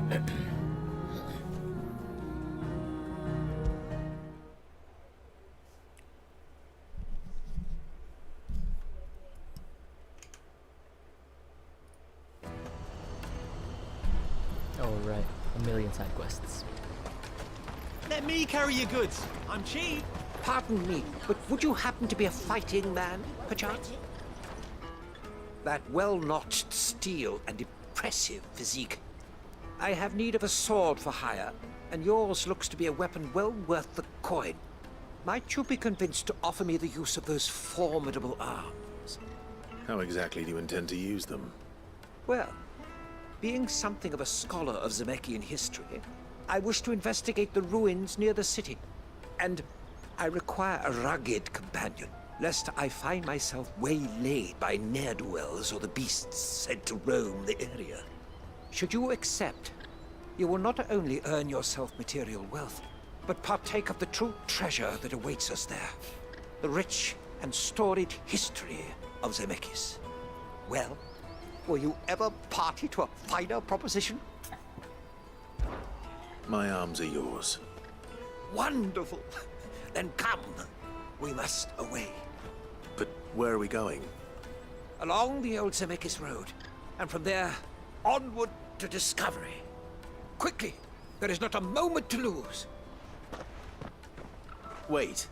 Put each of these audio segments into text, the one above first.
Oh, right. A million side quests. Let me carry your goods. I'm cheap. Pardon me, but would you happen to be a fighting man, perchance? That well-notched steel and impressive physique. I have need of a sword for hire, and yours looks to be a weapon well worth the coin. Might you be convinced to offer me the use of those formidable arms? How exactly do you intend to use them? Well, being something of a scholar of Zemeckis history, I wish to investigate the ruins near the city, and I require a rugged companion, lest I find myself waylaid by ne'er-do-wells or the beasts said to roam the area. Should you accept, you will not only earn yourself material wealth, but partake of the true treasure that awaits us there, the rich and storied history of Zemeckis. Well, were you ever party to a finer proposition? My arms are yours. Wonderful! Then come, we must away. But where are we going? Along the old Zemeckis Road, and from there, onward to discovery. Quickly! There is not a moment to lose. Wait.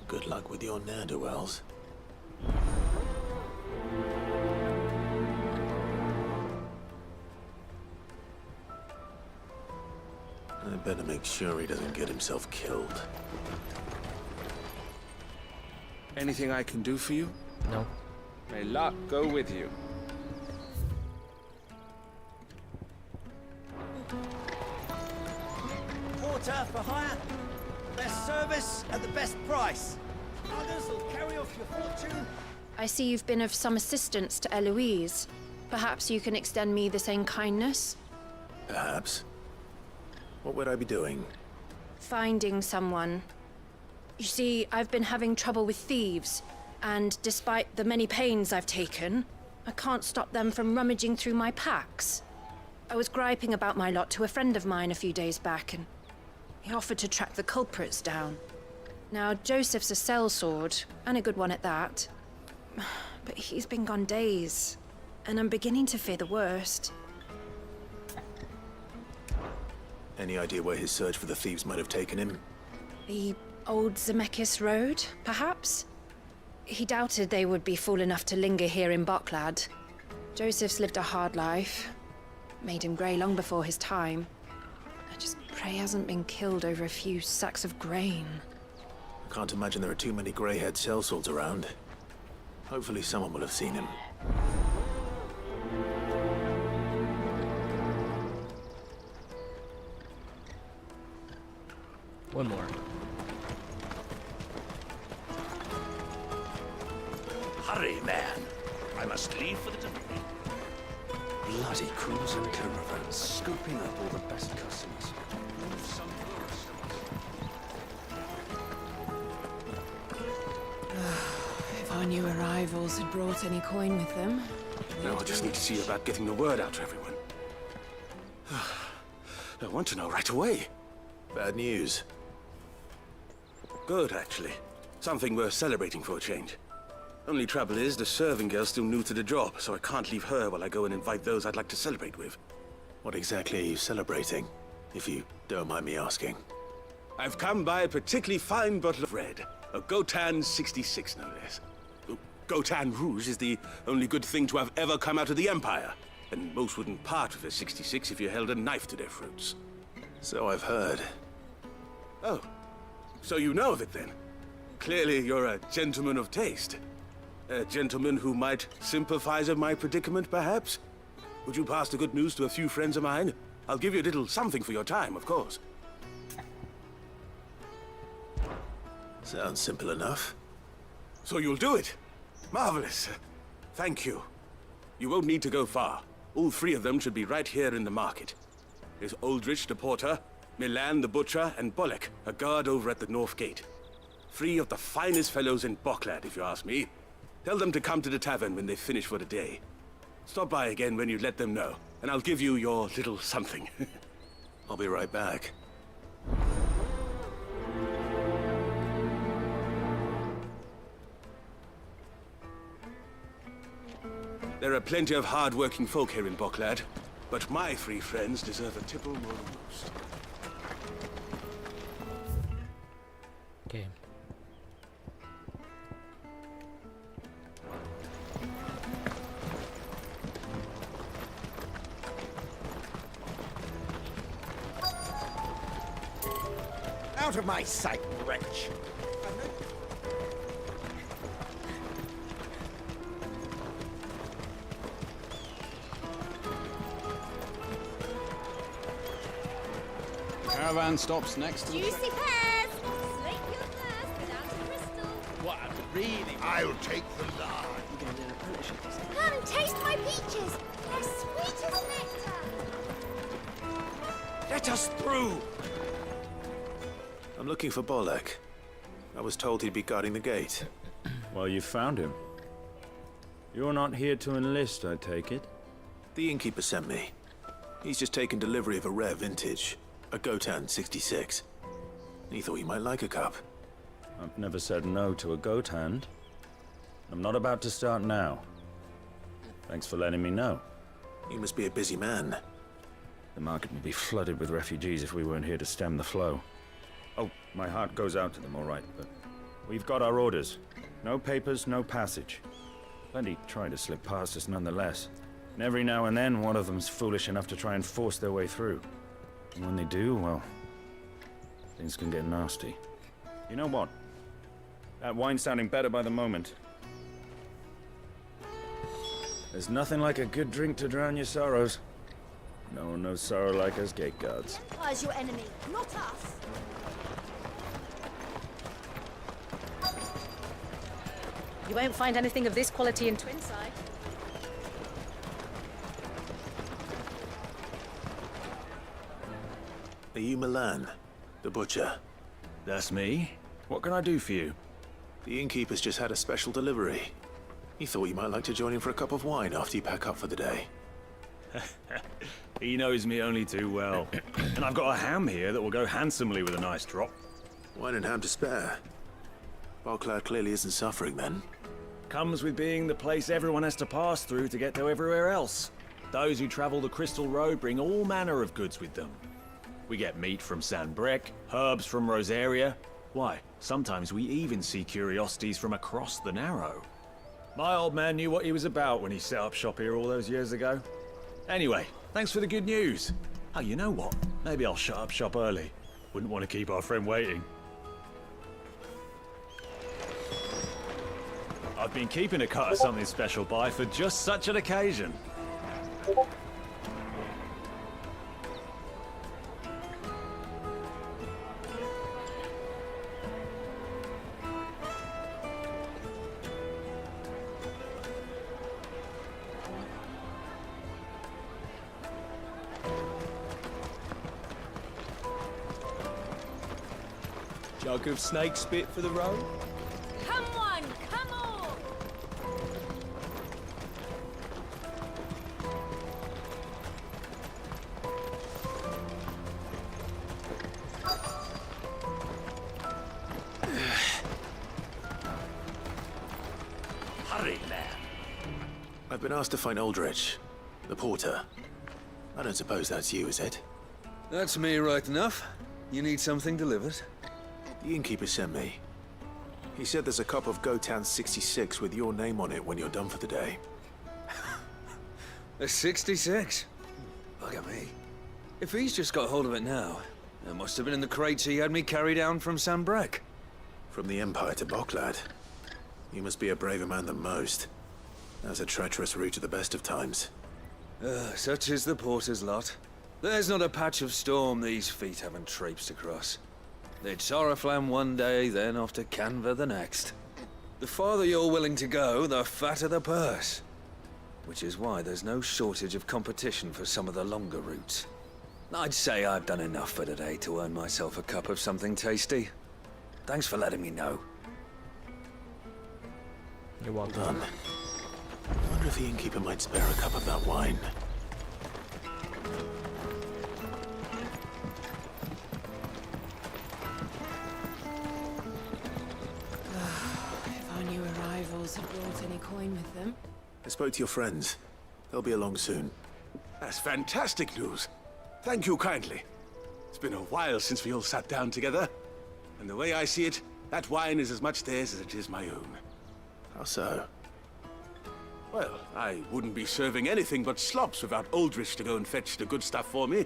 Good luck with your ne'er-do-wells. I better make sure he doesn't get himself killed. Anything I can do for you? No. May luck go with you. Porter for hire. Best service at the best price. Others will carry off your fortune. I see you've been of some assistance to Eloise. Perhaps you can extend me the same kindness? Perhaps. What would I be doing? Finding someone. You see, I've been having trouble with thieves, and despite the many pains I've taken, I can't stop them from rummaging through my packs. I was griping about my lot to a friend of mine a few days back, and he offered to track the culprits down. Now, Joseph's a sellsword, and a good one at that. But he's been gone days, and I'm beginning to fear the worst. Any idea where his search for the thieves might have taken him? The old Zemeckis Road, perhaps? He doubted they would be fool enough to linger here in Boklad. Joseph's lived a hard life. Made him grey long before his time. I just pray he hasn't been killed over a few sacks of grain. I can't imagine there are too many grey-haired sellswords around. Hopefully someone will have seen him. One more. Hurry, man. I must leave for the Dominion. Bloody crews and caravans, scooping up all the best customers. If our new arrivals had brought any coin with them. Now I just need to see about getting the word out to everyone. I want to know right away. Bad news. Good, actually. Something worth celebrating for a change. Only trouble is, the serving girl's still new to the job, so I can't leave her while I go and invite those I'd like to celebrate with. What exactly are you celebrating, if you don't mind me asking? I've come by a particularly fine bottle of red. A Gotan 66, no less. Gotan Rouge is the only good thing to have ever come out of the Empire. And most wouldn't part with a 66 if you held a knife to their throats. So I've heard. Oh, so you know of it then? Clearly you're a gentleman of taste. A gentleman who might sympathize with my predicament, perhaps? Would you pass the good news to a few friends of mine? I'll give you a little something for your time, of course. Sounds simple enough. So you'll do it? Marvelous. Thank you. You won't need to go far. All three of them should be right here in the market. There's Aldrich the porter, Milan the butcher, and Bolek, a guard over at the north gate. Three of the finest fellows in Boklad, if you ask me. Tell them to come to the tavern when they finish for the day. Stop by again when you let them know, and I'll give you your little something. I'll be right back. There are plenty of hard-working folk here in Boklad, but my three friends deserve a tipple more than most. Okay. Out of my sight, wretch! Caravan stops next to the... Juicy pears! Slate your thirst without a crystal. What really? I'll take the lard. Come, taste my peaches! They're sweet as nectar! Let us through! I'm looking for Bolek. I was told he'd be guarding the gate. Well, you found him. You're not here to enlist, I take it? The innkeeper sent me. He's just taken delivery of a rare vintage, a Gotan 66. He thought you might like a cup. I've never said no to a goat hand. I'm not about to start now. Thanks for letting me know. You must be a busy man. The market would be flooded with refugees if we weren't here to stem the flow. Oh, my heart goes out to them, all right, but we've got our orders. No papers, no passage. Plenty try to slip past us nonetheless. And every now and then, one of them's foolish enough to try and force their way through. And when they do, well, things can get nasty. You know what? That wine's sounding better by the moment. There's nothing like a good drink to drown your sorrows. No one knows sorrow like us gate guards. Empire's your enemy, not us! You won't find anything of this quality in Twinside. Are you Milan, the butcher? That's me. What can I do for you? The innkeeper's just had a special delivery. He thought you might like to join him for a cup of wine after you pack up for the day. He knows me only too well. And I've got a ham here that will go handsomely with a nice drop. Wine and ham to spare. Boklad clearly isn't suffering then. Comes with being the place everyone has to pass through to get to everywhere else. Those who travel the Crystal Road bring all manner of goods with them. We get meat from San Brec, herbs from Rosaria. Why, sometimes we even see curiosities from across the Narrow. My old man knew what he was about when he set up shop here all those years ago. Anyway, thanks for the good news. Oh, you know what? Maybe I'll shut up shop early. Wouldn't want to keep our friend waiting. I've been keeping a cut of something special by for just such an occasion. Jug of snake spit for the road? Come one, come all! Hurry, man. I've been asked to find Aldrich, the porter. I don't suppose that's you, is it? That's me right enough. You need something delivered? The innkeeper sent me. He said there's a cup of Gotan 66 with your name on it when you're done for the day. A 66? Look at me. If he's just got hold of it now, it must have been in the crates he had me carry down from San Brec. From the Empire to Boklad. You must be a braver man than most. That's a treacherous route at the best of times. Such is the porter's lot. There's not a patch of storm these feet haven't traipsed across. It's Oriflamme one day, then off to Canva the next. The farther you're willing to go, the fatter the purse. Which is why there's no shortage of competition for some of the longer routes. I'd say I've done enough for today to earn myself a cup of something tasty. Thanks for letting me know. You're welcome. Done. wonder if the innkeeper might spare a cup of that wine. If our new arrivals have brought any coin with them. I spoke to your friends. They'll be along soon. That's fantastic news. Thank you kindly. It's been a while since we all sat down together. And the way I see it, that wine is as much theirs as it is my own. How so? Well, I wouldn't be serving anything but slops without Aldrich to go and fetch the good stuff for me.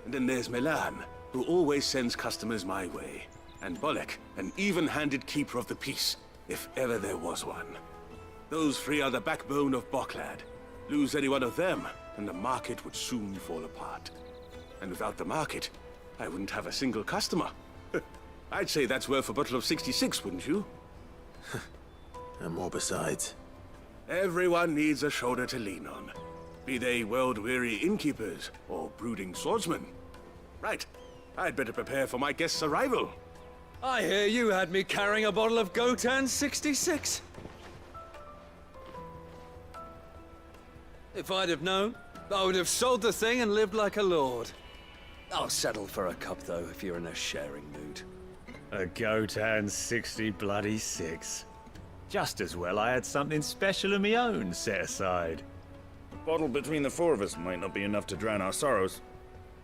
And then there's Milan, who always sends customers my way. And Bolek, an even-handed keeper of the peace, if ever there was one. Those three are the backbone of Boklad. Lose any one of them, and the market would soon fall apart. And without the market, I wouldn't have a single customer. I'd say that's worth a bottle of 66, wouldn't you? And more besides. Everyone needs a shoulder to lean on. Be they world-weary innkeepers or brooding swordsmen. Right. I'd better prepare for my guest's arrival. I hear you had me carrying a bottle of Gotan 66. If I'd have known, I would have sold the thing and lived like a lord. I'll settle for a cup, though, if you're in a sharing mood. A Gotan 66. Just as well I had something special of my own set aside. A bottle between the four of us might not be enough to drown our sorrows,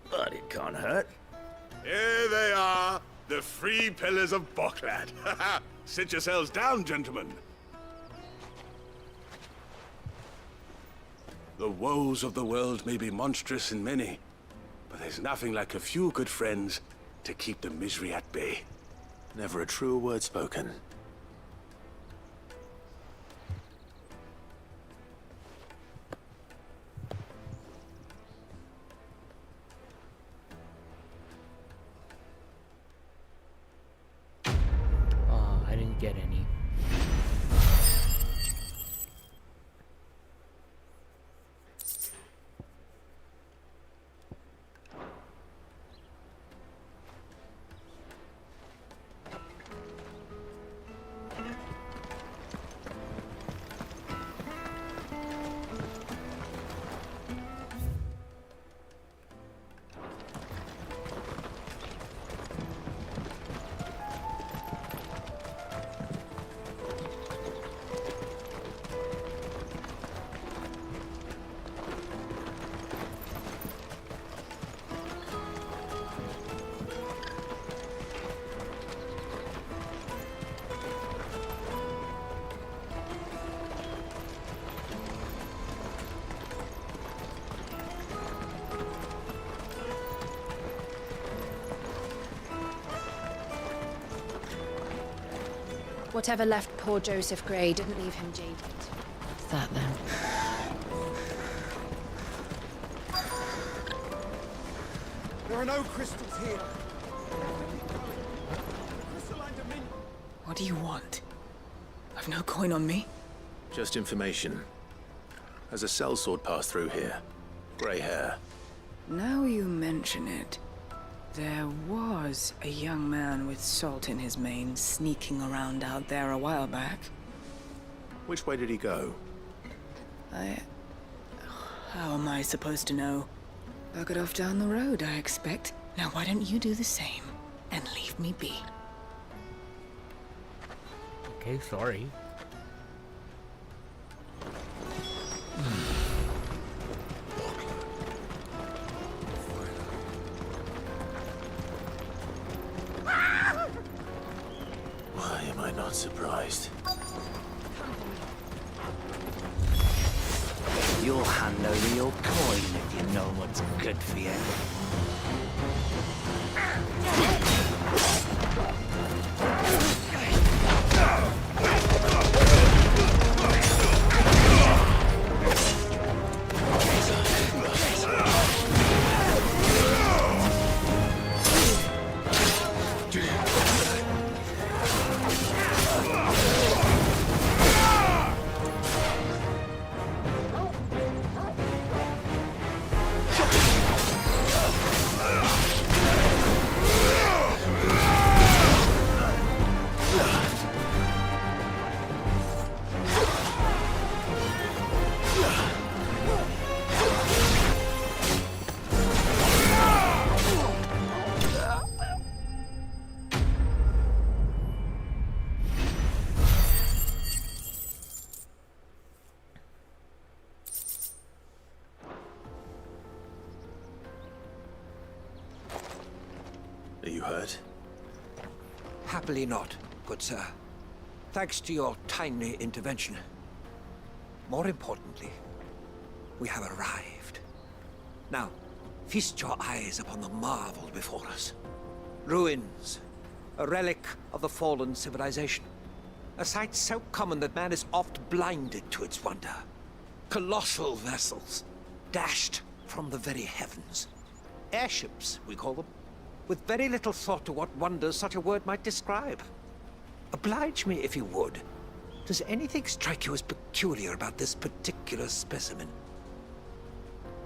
but it can't hurt. Here they are, the three pillars of Boklad. Sit yourselves down, gentlemen. The woes of the world may be monstrous in many, but there's nothing like a few good friends to keep the misery at bay. Never a truer word spoken. Oh, I didn't get any. Whatever left poor Joseph Grey didn't leave him jaded. What's that then? There are no crystals here. Crystalline Dominion. What do you want? I've no coin on me. Just information. Has a sellsword passed through here? Grey hair. Now you mention it, there was a young man with salt in his mane sneaking around out there a while back. Which way did he go? How am I supposed to know? Bucket off down the road, I expect. Now why don't you do the same and leave me be? Okay, sorry. Why am I not surprised? You'll hand over your coin if you know what's good for you. Happily not, good sir. Thanks to your timely intervention. More importantly, we have arrived. Now, feast your eyes upon the marvel before us. Ruins, a relic of the fallen civilization. A sight so common that man is oft blinded to its wonder. Colossal vessels, dashed from the very heavens. Airships, we call them, with very little thought to what wonders such a word might describe. Oblige me if you would. Does anything strike you as peculiar about this particular specimen?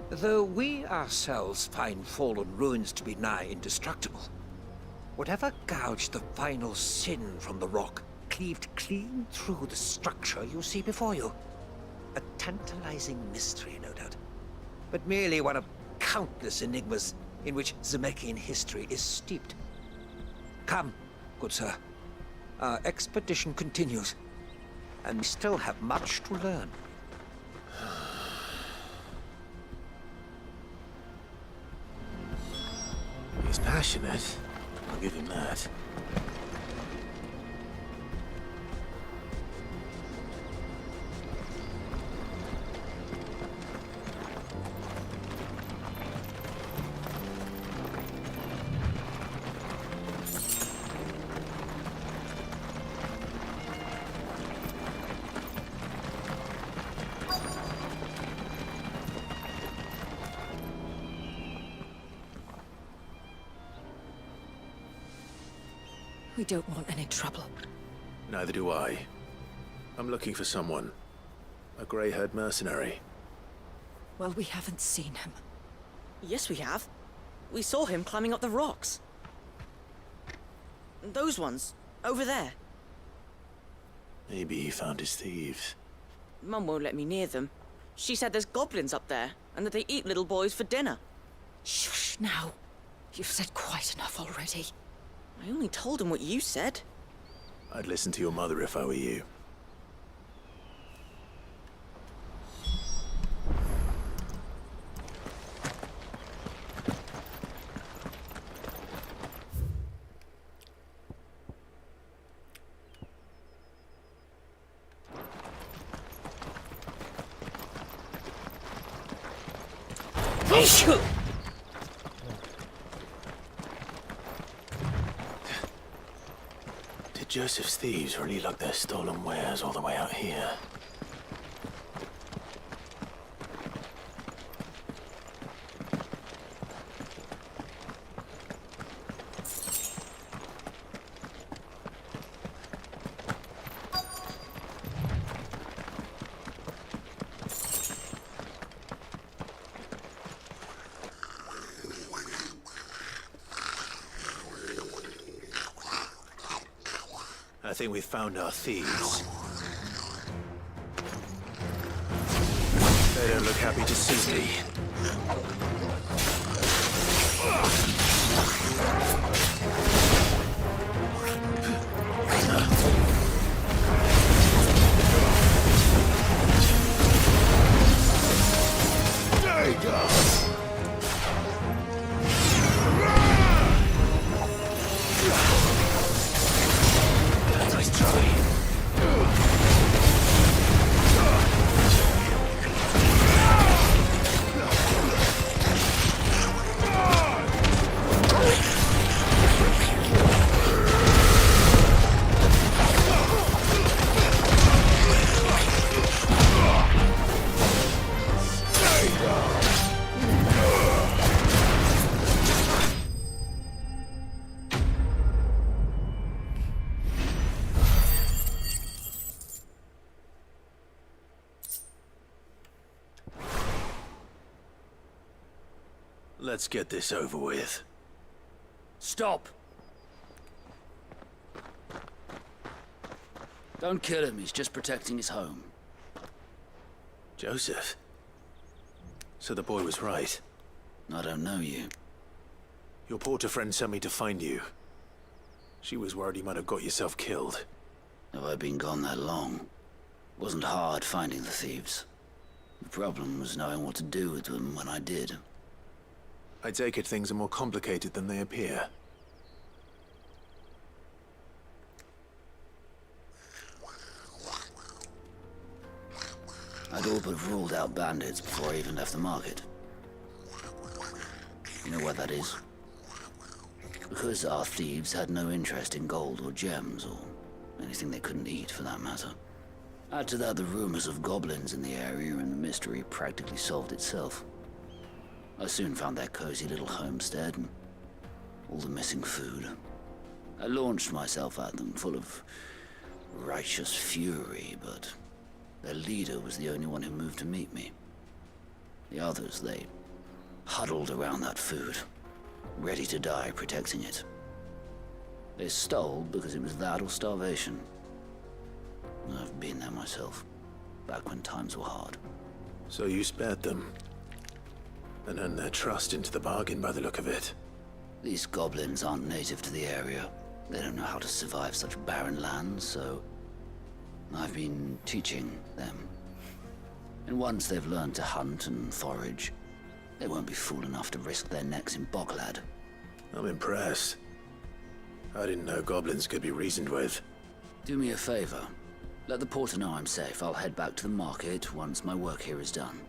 Though we ourselves find fallen ruins to be nigh indestructible, whatever gouged the final sin from the rock cleaved clean through the structure you see before you. A tantalizing mystery, no doubt, but merely one of countless enigmas in which Zemeckis history is steeped. Come, good sir. Our expedition continues, and we still have much to learn. He's passionate. I'll give him that. We don't want any trouble. Neither do I. I'm looking for someone. A grey-haired mercenary. Well, we haven't seen him. Yes, we have. We saw him climbing up the rocks. Those ones, over there. Maybe he found his thieves. Mum won't let me near them. She said there's goblins up there, and that they eat little boys for dinner. Shush now. You've said quite enough already. I only told him what you said. I'd listen to your mother if I were you. Did Joseph's thieves really lug their stolen wares all the way out here? I think we've found our thieves. They don't look happy to see me. There you go. Nice try. Let's get this over with. Stop! Don't kill him, he's just protecting his home. Joseph? So the boy was right. I don't know you. Your porter friend sent me to find you. She was worried you might have got yourself killed. Have I been gone that long? It wasn't hard finding the thieves. The problem was knowing what to do with them when I did. I take it things are more complicated than they appear. I'd all but ruled out bandits before I even left the market. You know why that is? Because our thieves had no interest in gold or gems, or anything they couldn't eat for that matter. Add to that the rumors of goblins in the area, and the mystery practically solved itself. I soon found their cozy little homestead and all the missing food. I launched myself at them, full of righteous fury, but their leader was the only one who moved to meet me. The others, they huddled around that food, ready to die protecting it. They stole because it was that or starvation. I've been there myself, back when times were hard. So you spared them, and earned their trust into the bargain by the look of it. These goblins aren't native to the area. They don't know how to survive such barren lands, so I've been teaching them. And once they've learned to hunt and forage, they won't be fool enough to risk their necks in Boglad. I'm impressed. I didn't know goblins could be reasoned with. Do me a favor. Let the porter know I'm safe. I'll head back to the market once my work here is done.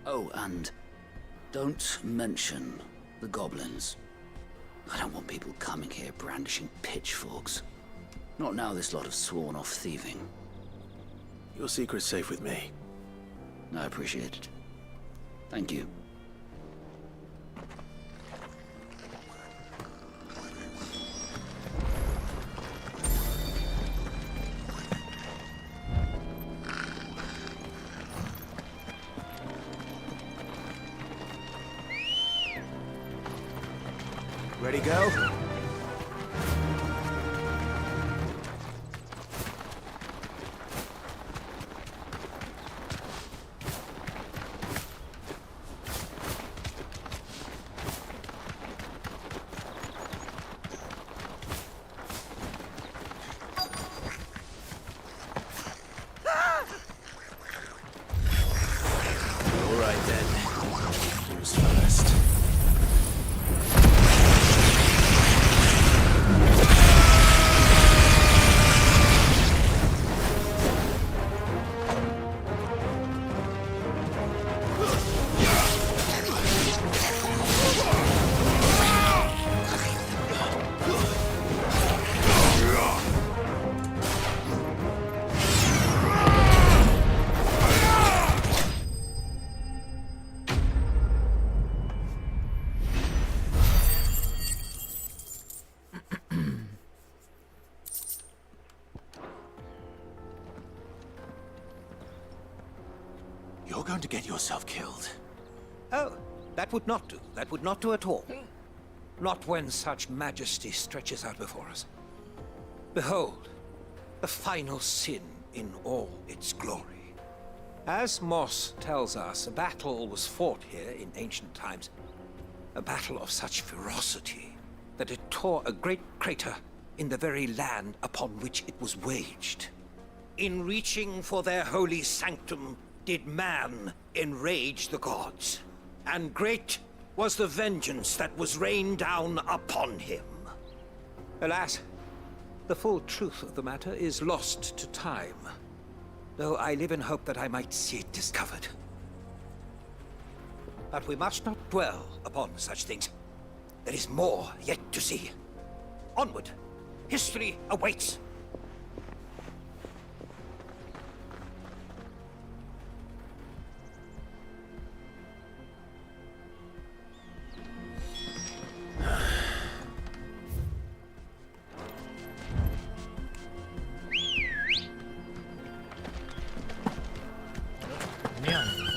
Oh, and don't mention the goblins. I don't want people coming here brandishing pitchforks. Not now this lot have sworn off thieving. Your secret's safe with me. I appreciate it. Thank you. Ready, go? All right then. Who's first? You're going to get yourself killed. Oh, that would not do. That would not do at all. Not when such majesty stretches out before us. Behold, the final sin in all its glory. As Moss tells us, a battle was fought here in ancient times. A battle of such ferocity that it tore a great crater in the very land upon which it was waged. In reaching for their holy sanctum, did man enrage the gods, and great was the vengeance that was rained down upon him. Alas, the full truth of the matter is lost to time, though I live in hope that I might see it discovered. But we must not dwell upon such things. There is more yet to see. Onward! History awaits!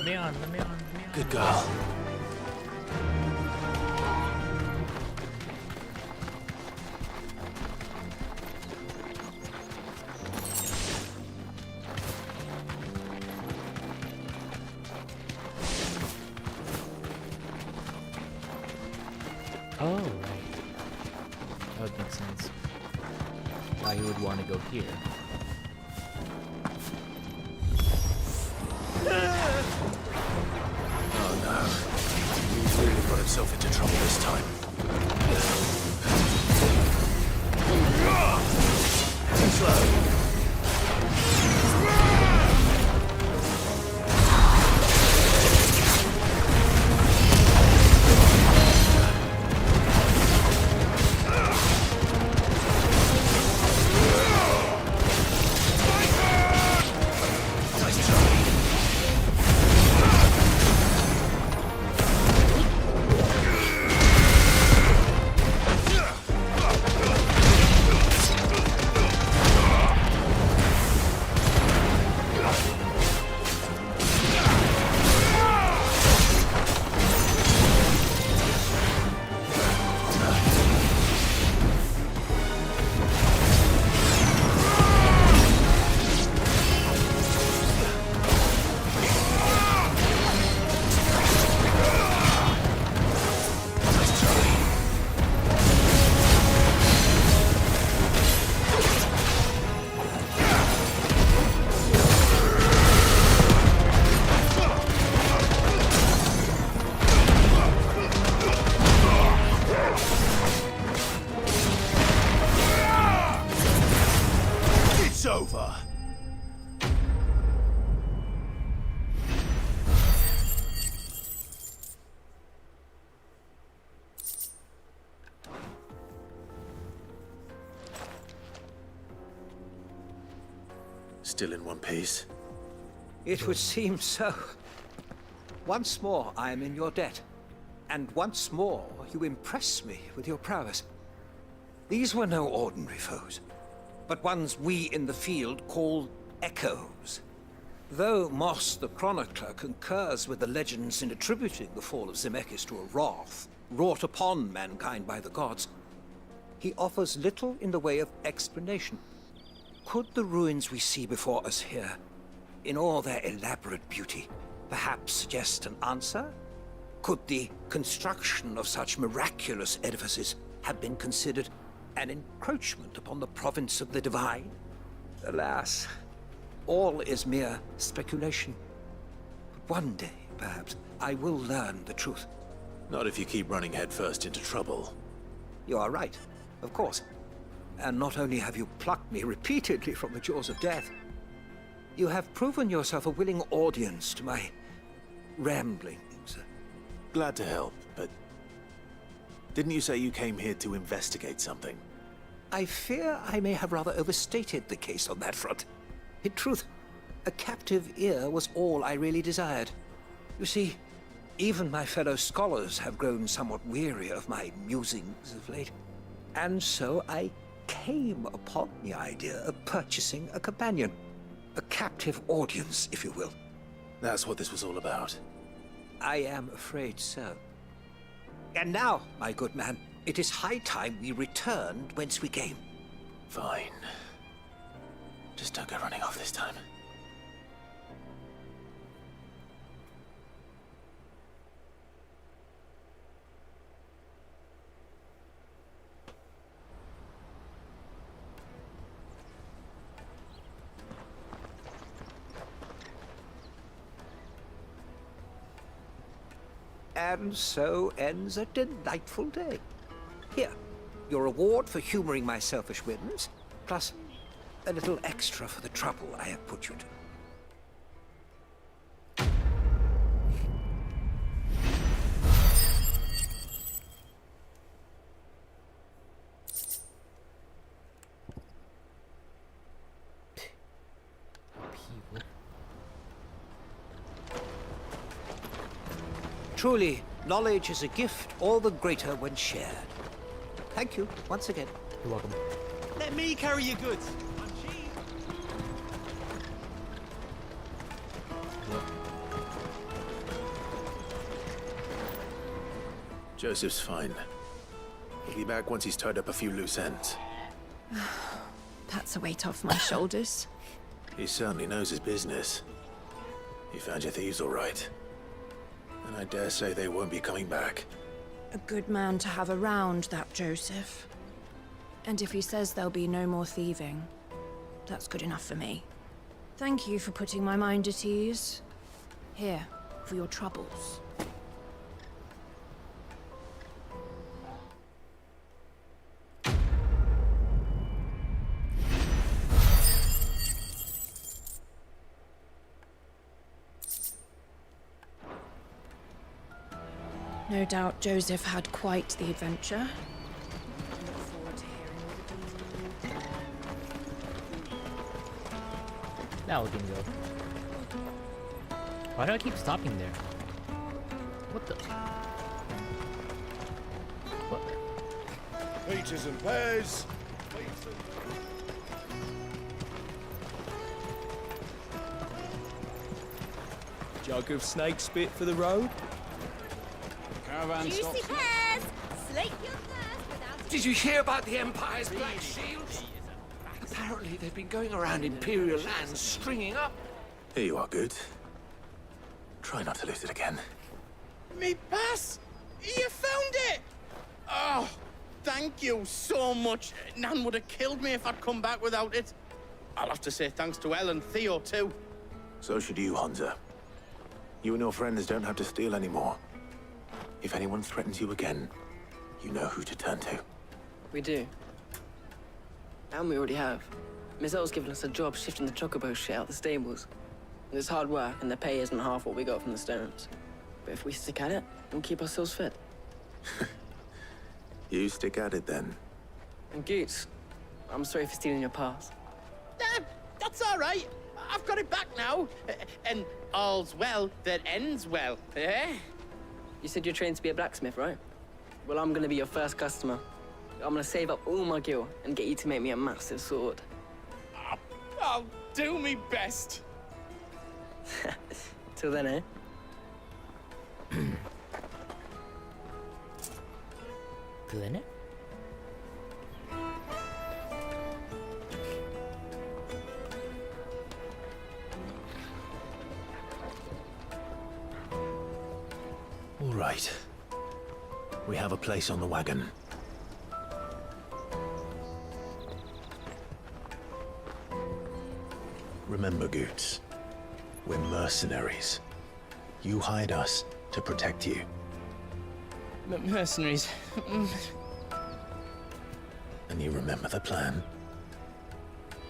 Let me on. Good girl. Oh, right. That would make sense. Why you would want to go here. Oh no. He's really got himself into trouble this time. Too slow. still in one piece? It would seem so. Once more, I am in your debt. And once more, you impress me with your prowess. These were no ordinary foes, but ones we in the field call echoes. Though Moss the Chronicler concurs with the legends in attributing the fall of Zemeckis to a wrath wrought upon mankind by the gods, he offers little in the way of explanation. Could the ruins we see before us here, in all their elaborate beauty, perhaps suggest an answer? Could the construction of such miraculous edifices have been considered an encroachment upon the province of the divine? Alas, all is mere speculation. But one day, perhaps, I will learn the truth. Not if you keep running headfirst into trouble. You are right, of course. And not only have you plucked me repeatedly from the jaws of death, you have proven yourself a willing audience to my ramblings. Glad to help, but didn't you say you came here to investigate something? I fear I may have rather overstated the case on that front. In truth, a captive ear was all I really desired. You see, even my fellow scholars have grown somewhat weary of my musings of late. And so I came upon the idea of purchasing a companion. A captive audience, if you will. That's what this was all about. I am afraid so. And now, my good man, it is high time we returned whence we came. Fine. Just don't go running off this time. And so ends a delightful day. Here, your reward for humoring my selfish whims, plus a little extra for the trouble I have put you to. Truly, knowledge is a gift all the greater when shared. Thank you, once again. You're welcome. Let me carry your goods. I'm cheap. Joseph's fine. He'll be back once he's tied up a few loose ends. That's a weight off my shoulders. He certainly knows his business. You found your thieves all right. And I dare say they won't be coming back. A good man to have around, that Joseph. And if he says there'll be no more thieving, that's good enough for me. Thank you for putting my mind at ease. Here, for your troubles. No doubt Joseph had quite the adventure. Look forward to hearing all the details. Now we can go. Why do I keep stopping there? What the? What? Peaches and pears. Jug of snake spit for the road? Juicy pears! Slake your thirst without... Did you hear about the Empire's Black Shields? Apparently they've been going around Imperial lands stringing up. Here you are, good. Try not to lose it again. Me pass! You found it! Oh, thank you so much. Nan would have killed me if I'd come back without it. I'll have to say thanks to Elle and Theo, too. So should you, Hunter. You and your friends don't have to steal anymore. If anyone threatens you again, you know who to turn to. We do. And we already have. Miss L's given us a job shifting the chocobo shit out the stables. It's hard work, and the pay isn't half what we got from the Stones. But if we stick at it, we'll keep ourselves fit. You stick at it, then. And Goots, I'm sorry for stealing your pass. That's all right. I've got it back now. And all's well that ends well, eh? You said you're trained to be a blacksmith, right? Well, I'm gonna be your first customer. I'm gonna save up all my gil and get you to make me a massive sword. I'll do me best. Till then, eh? Clinic? All right. We have a place on the wagon. Remember, Goots, we're mercenaries. You hired us to protect you. Mercenaries. And you remember the plan?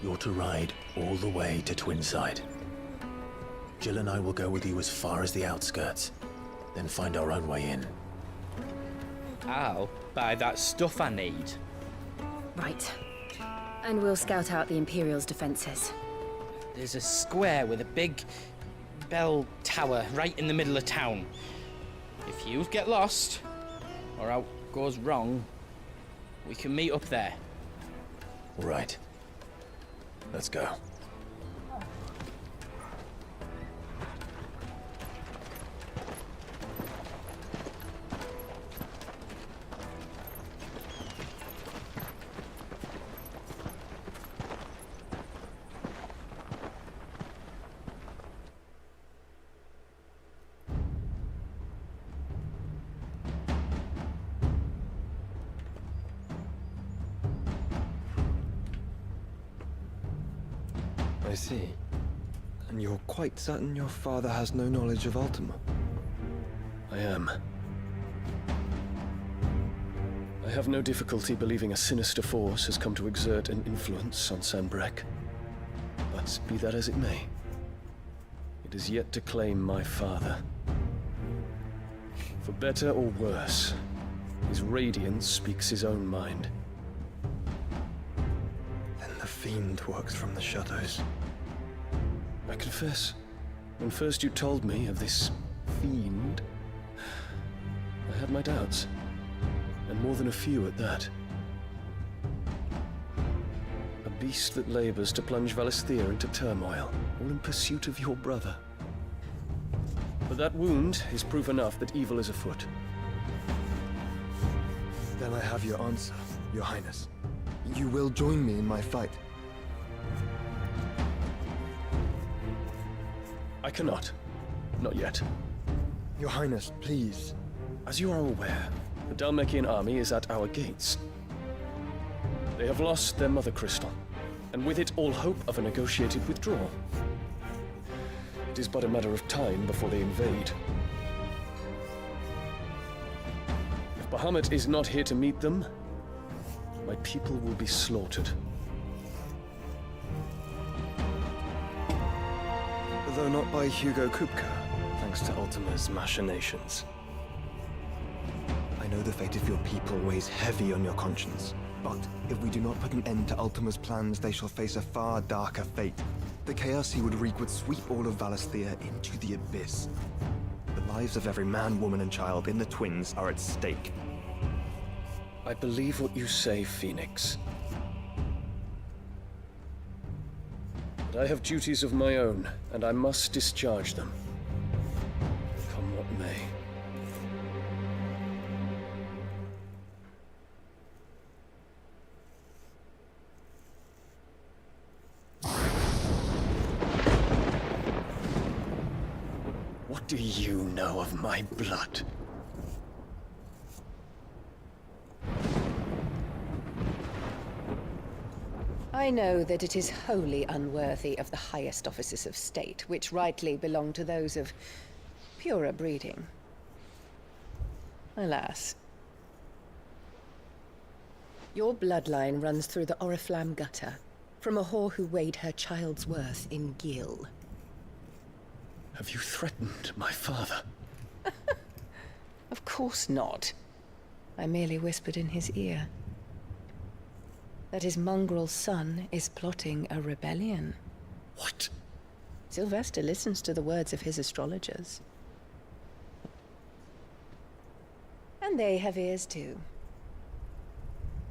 You're to ride all the way to Twinside. Jill and I will go with you as far as the outskirts, then find our own way in. I'll buy that stuff I need. Right. And we'll scout out the Imperial's defenses. There's a square with a big bell tower right in the middle of town. If you get lost, or out goes wrong, we can meet up there. All right. Let's go. I see. And you're quite certain your father has no knowledge of Ultima? I am. I have no difficulty believing a sinister force has come to exert an influence on Sanbreque. But be that as it may, it is yet to claim my father. For better or worse, his radiance speaks his own mind. Then the Fiend works from the shadows. I confess, when first you told me of this Fiend, I had my doubts. And more than a few at that. A beast that labors to plunge Valisthea into turmoil, all in pursuit of your brother. But that wound is proof enough that evil is afoot. Then I have your answer, Your Highness. You will join me in my fight. I cannot. Not yet. Your Highness, please. As you are aware, the Dhalmekian army is at our gates. They have lost their mother crystal, and with it all hope of a negotiated withdrawal. It is but a matter of time before they invade. If Bahamut is not here to meet them, my people will be slaughtered. Though not by Hugo Kupka, thanks to Ultima's machinations. I know the fate of your people weighs heavy on your conscience, but if we do not put an end to Ultima's plans, they shall face a far darker fate. The chaos he would wreak would sweep all of Valisthea into the abyss. The lives of every man, woman, and child in the Twins are at stake. I believe what you say, Phoenix. But I have duties of my own, and I must discharge them. Come what may. What do you know of my blood? I know that it is wholly unworthy of the highest offices of state, which rightly belong to those of purer breeding. Alas. Your bloodline runs through the Oriflamme gutter, from a whore who weighed her child's worth in gil. Have you threatened my father? Of course not. I merely whispered in his ear that his mongrel son is plotting a rebellion. What? Sylvester listens to the words of his astrologers. And they have ears too.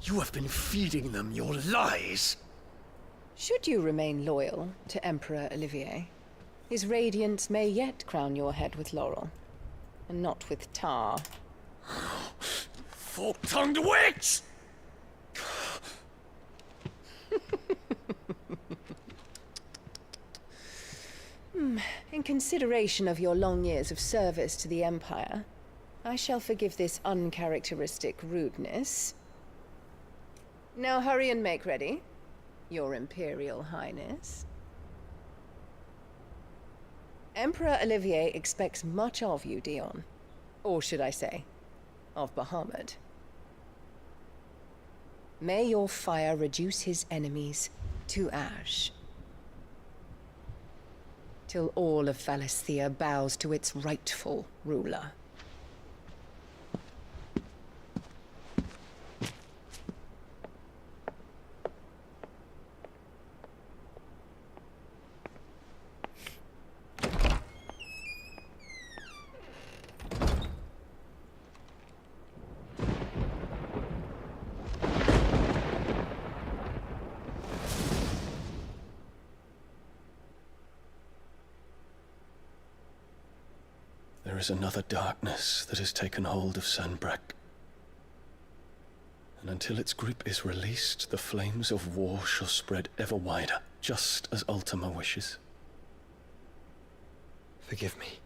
You have been feeding them your lies! Should you remain loyal to Emperor Olivier, his radiance may yet crown your head with laurel, and not with tar. Fork-tongued witch! In consideration of your long years of service to the Empire, I shall forgive this uncharacteristic rudeness. Now hurry and make ready, Your Imperial Highness. Emperor Olivier expects much of you, Dion. Or should I say, of Bahamut. May your fire reduce his enemies to ash, till all of Valisthea bows to its rightful ruler. There is another darkness that has taken hold of Sanbreque. And until its grip is released, the flames of war shall spread ever wider, just as Ultima wishes. Forgive me.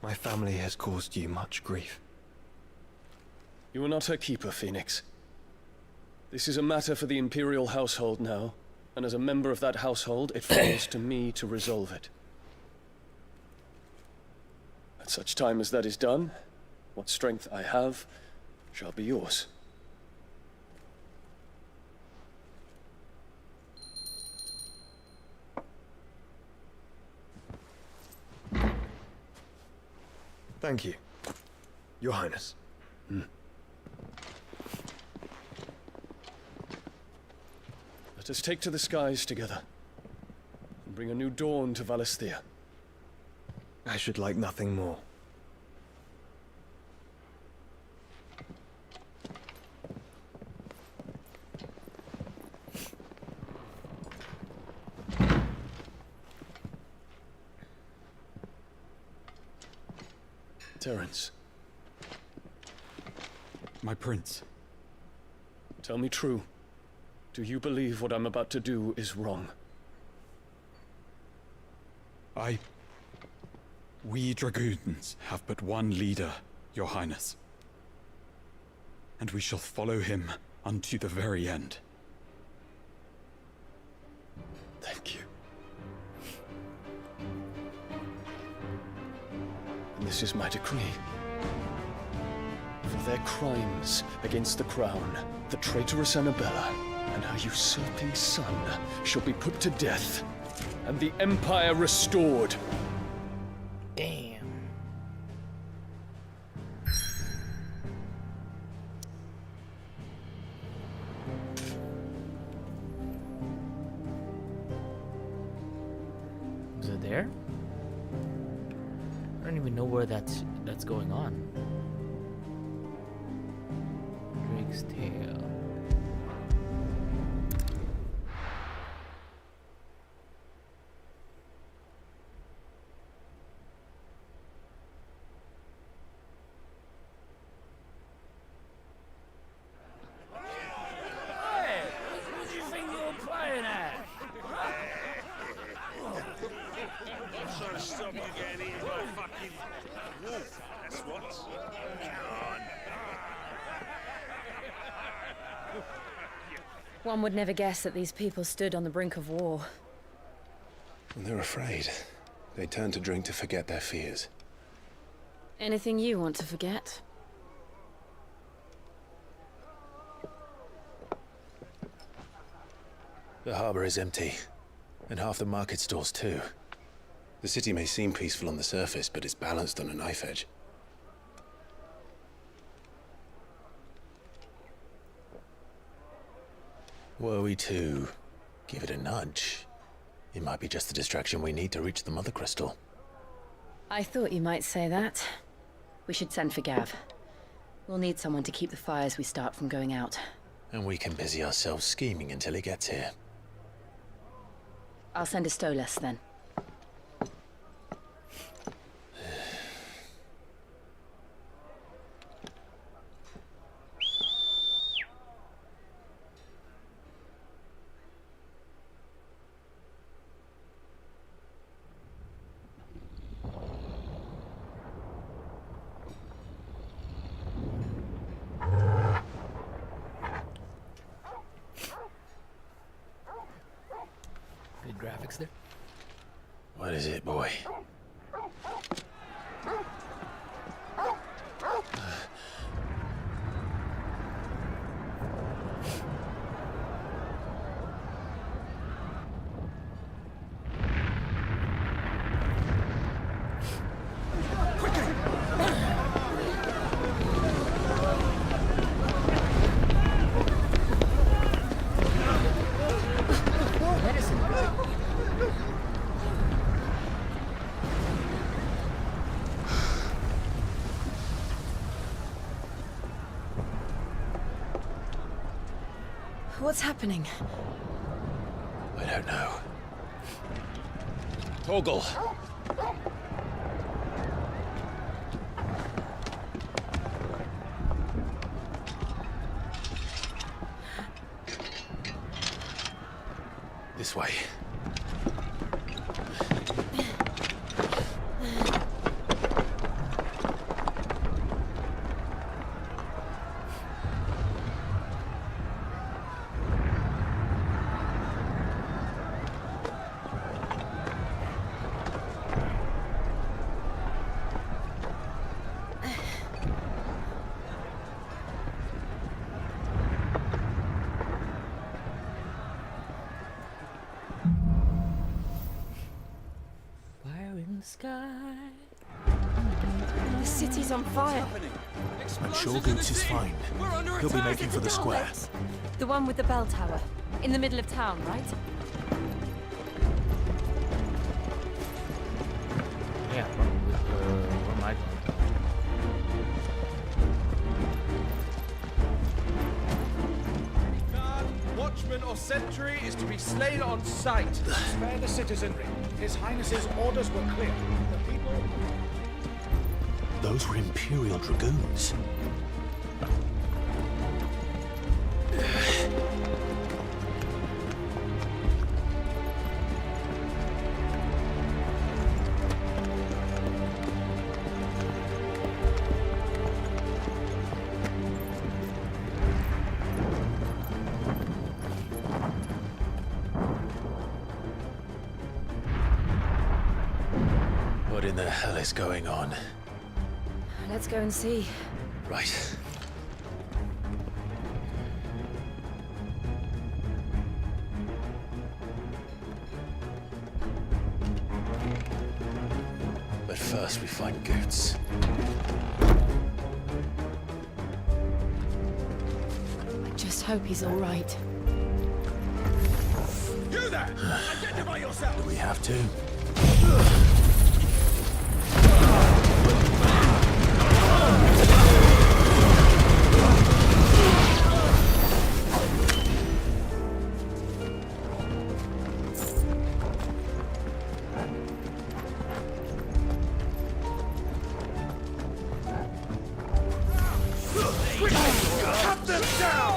My family has caused you much grief. You are not her keeper, Phoenix. This is a matter for the Imperial household now, and as a member of that household, it falls to me to resolve it. At such time as that is done, what strength I have shall be yours. Thank you, Your Highness. Let us take to the skies together, and bring a new dawn to Valisthea. I should like nothing more. Terence. My prince. Tell me true. Do you believe what I'm about to do is wrong? We dragoons have but one leader, Your Highness. And we shall follow him unto the very end. Thank you. And this is my decree. For their crimes against the crown, the traitorous Annabella and her usurping son shall be put to death, and the Empire restored. Damn. Is it there? I don't even know where that's going on. Drake's Tail. One would never guess that these people stood on the brink of war. They're afraid. They turn to drink to forget their fears. Anything you want to forget? The harbor is empty, and half the market stalls too. The city may seem peaceful on the surface, but it's balanced on a knife edge. Were we to give it a nudge, It might be just the distraction we need to reach the Mother Crystal. I thought you might say that. We should send for Gav. We'll need someone to keep the fires we start from going out. And we can busy ourselves scheming until he gets here. I'll send a Stolas then. Good graphics there. What is it, boy? What's happening? I don't know. Torgal! This way. Sky. The city's on fire. I'm sure Goots is fine. He'll be making for the square. The one with the bell tower. In the middle of town, right? Yeah, probably. Where am I going? Guard, watchman or sentry is to be slain on sight. Spare the citizenry. His Highness's orders were clear. The people... Those were Imperial Dragoons. What in the hell is going on? Let's go and see. Right. But first we find Goots. I just hope he's all right. You there! Identify yourself! Do we have to? Cut them down!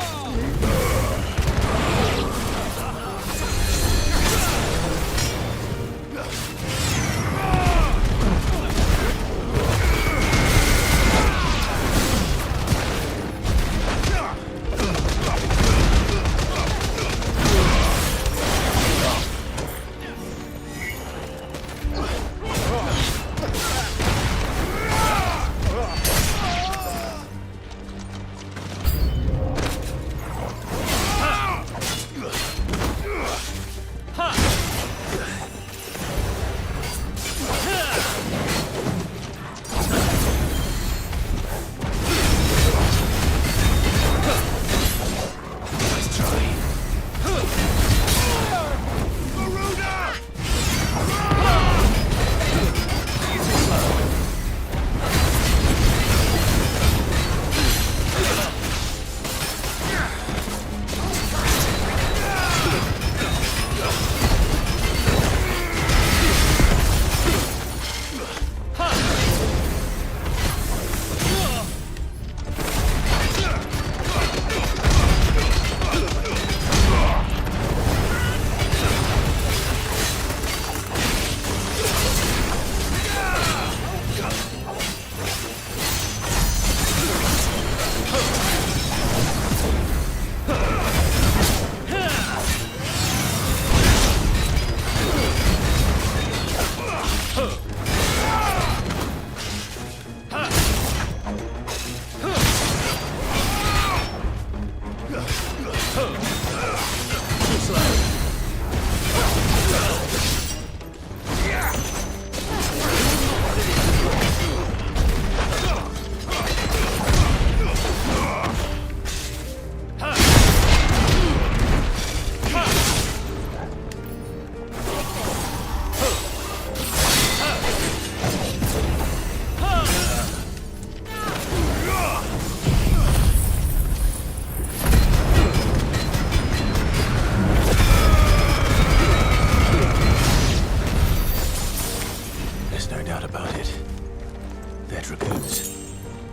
dragoons.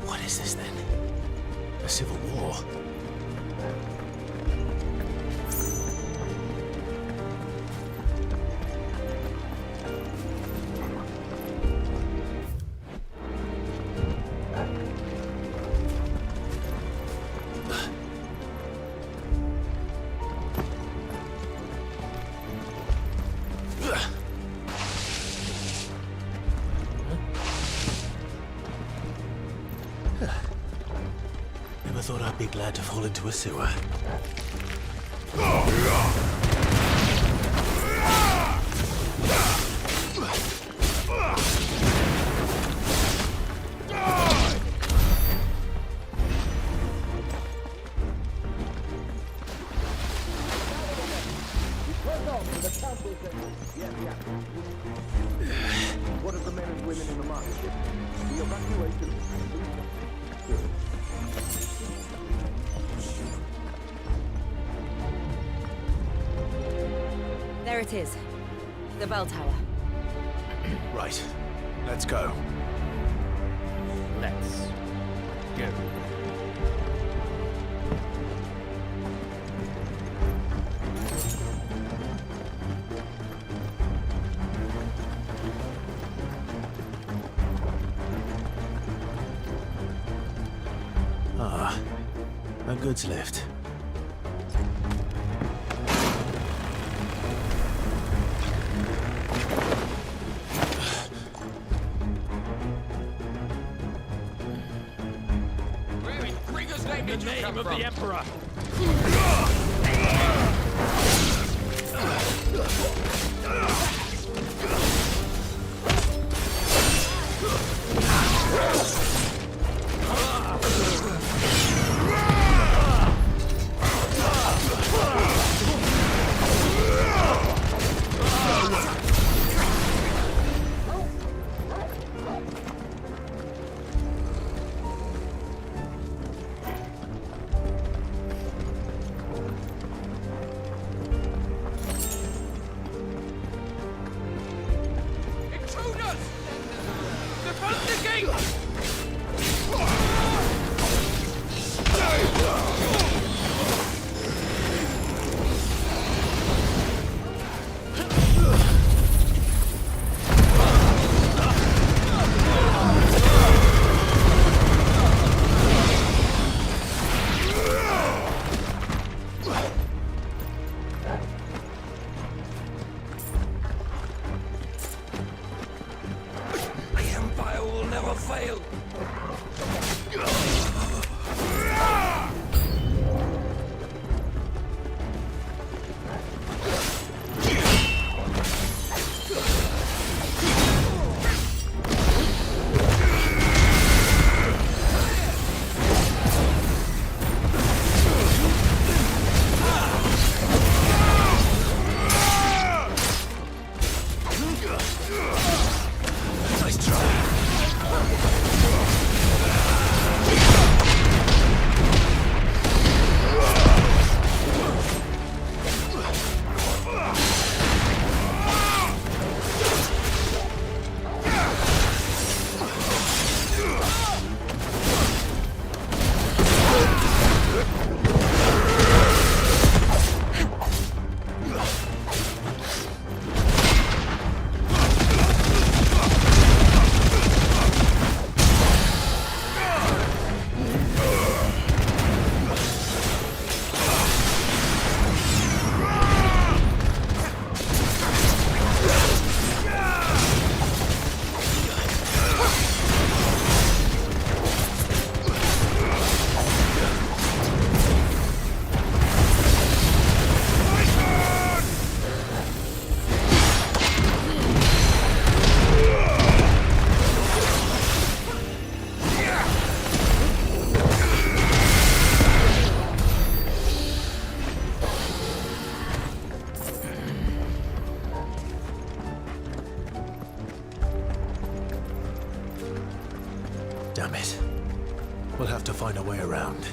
What is this then? A civil war? Never thought I'd be glad to fall into a sewer. What of the men and women in the market? The evacuation. There it is. The bell tower. Right. Let's go. Let's go. Ah, a goods lift. In the name of the Emperor! Damn it. We'll have to find a way around.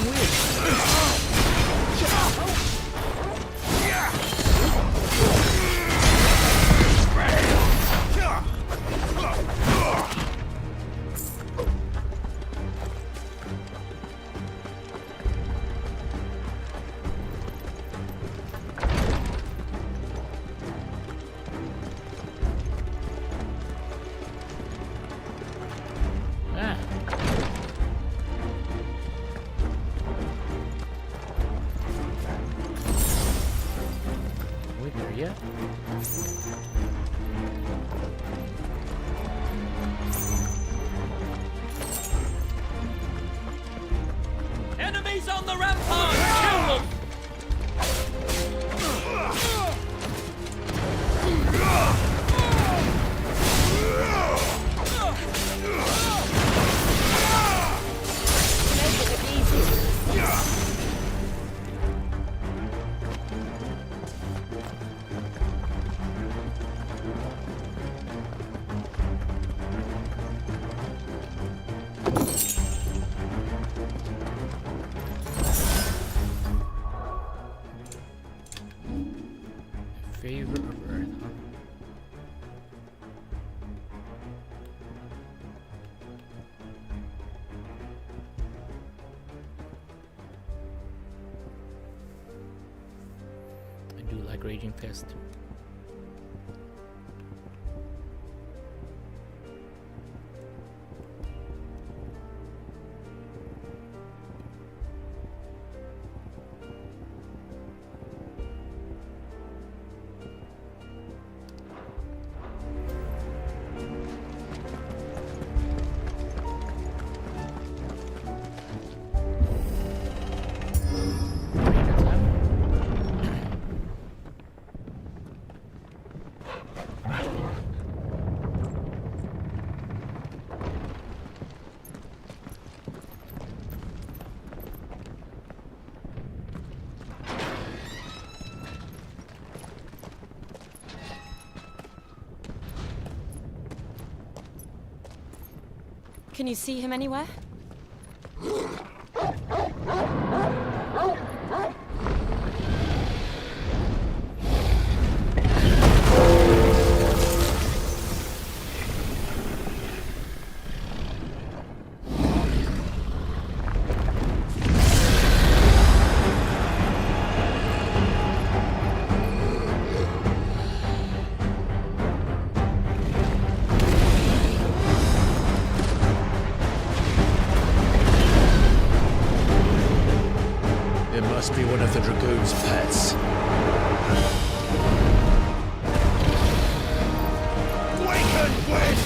fucking weird. Enemies on the rampart! Kill them! Favor of Earth, huh? I do like Raging Fist. Can you see him anywhere? Must be one of the Dragoon's pets. Waken, wind!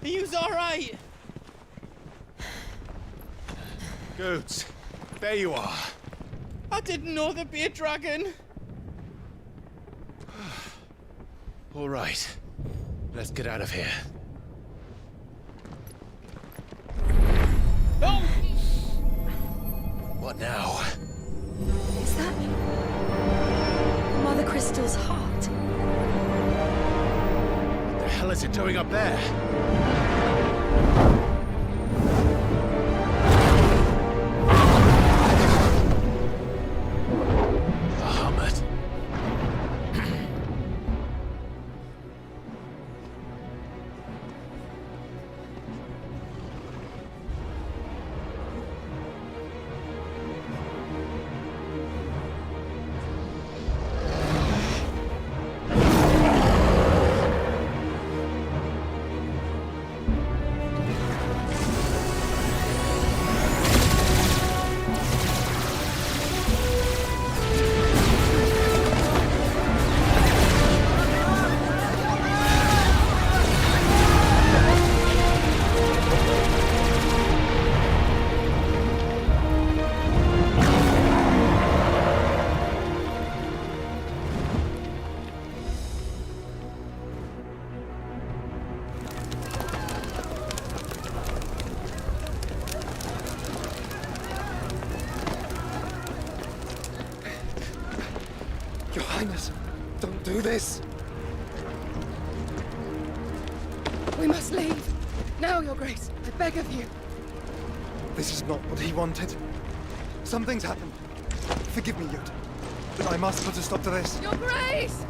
Are yous alright? Goods, there you are. I didn't know there'd be a dragon. All right, let's get out of here. Oh! What now? Is that Mother Crystal's heart? What the hell is it doing up there? Bahamut. Your Highness, don't do this. We must leave. Now, Your Grace. I beg of you. This is not what he wanted. Something's happened. Forgive me, Yod, but I must put a stop to this. Your Grace!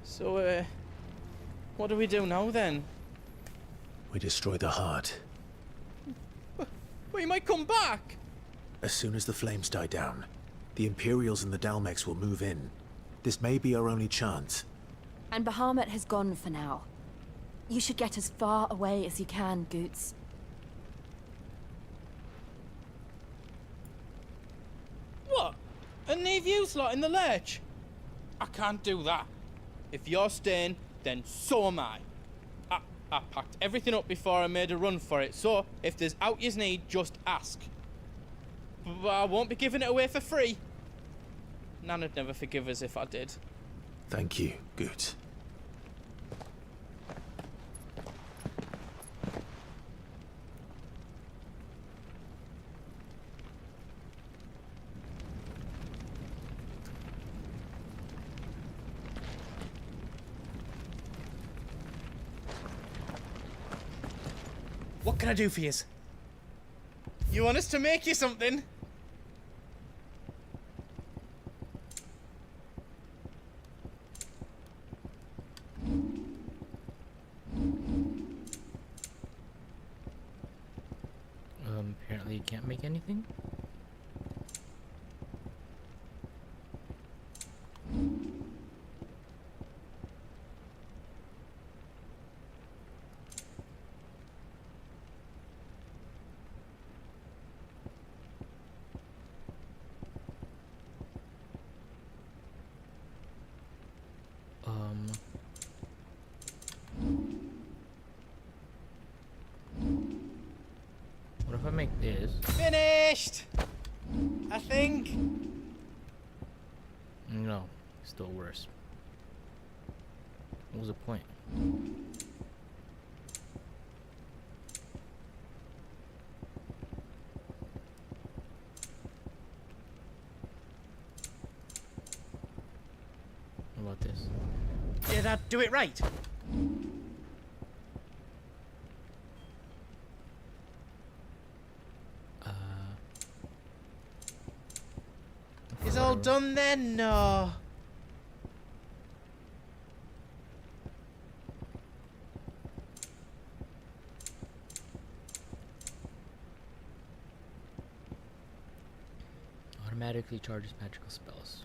So, what do we do now then? We destroy the heart. But he might come back! As soon as the flames die down, the Imperials and the Dalmex will move in. This may be our only chance. And Bahamut has gone for now. You should get as far away as you can, Goots. What? And leave you lot in the lurch? I can't do that. If you're staying, then so am I. I packed everything up before I made a run for it, so if there's out yous need, just ask. But I won't be giving it away for free. Nan'd never forgive us if I did. Thank you, Goots. What can I do for yous? You want us to make you something? Apparently you can't make anything? No, still worse. What was the point? What about this? Did I do it right? It's all done then? No. Automatically charges magical spells.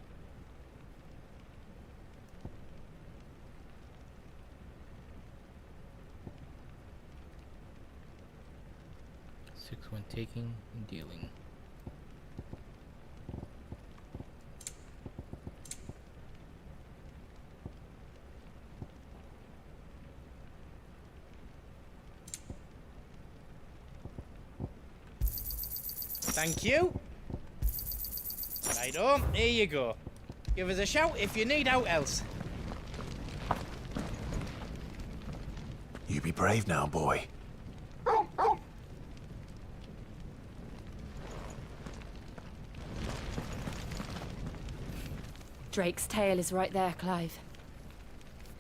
When taking and dealing. Thank you. Righto, here you go. Give us a shout if you need out else. You be brave now, boy. Drake's tail is right there, Clive.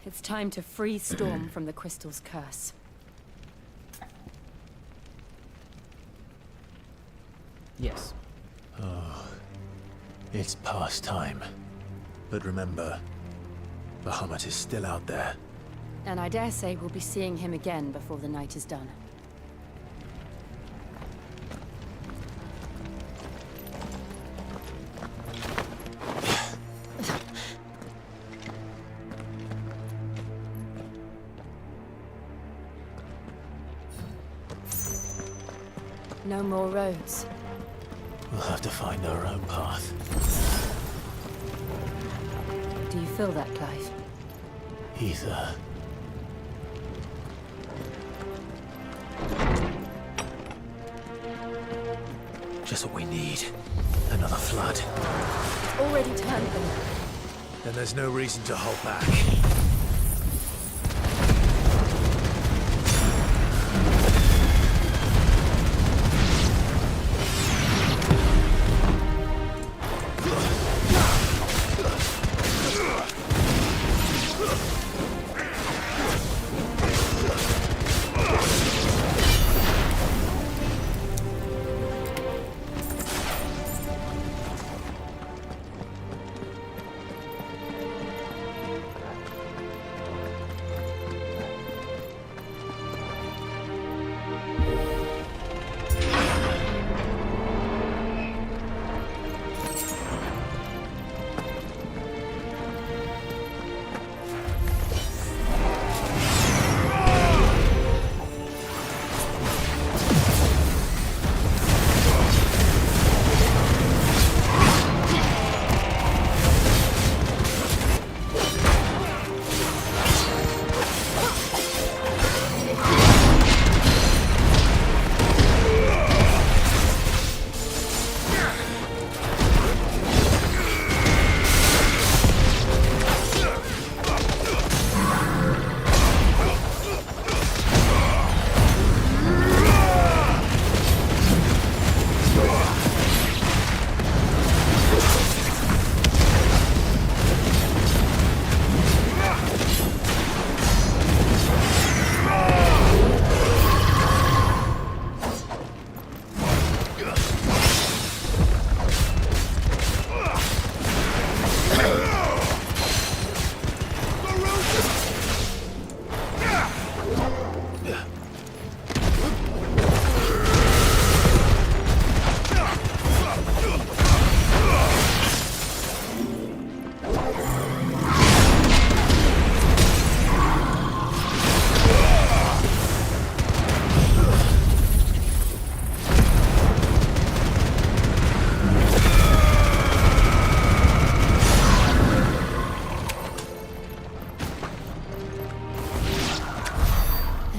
It's time to free Storm from the crystal's curse. Yes. Oh, it's past time. But remember, Bahamut is still out there. And I dare say we'll be seeing him again before the night is done. No more roads. We'll have to find our own path. Do you feel that, Clive? Ether. Just what we need. Another flood. Already turned them. Then there's no reason to hold back.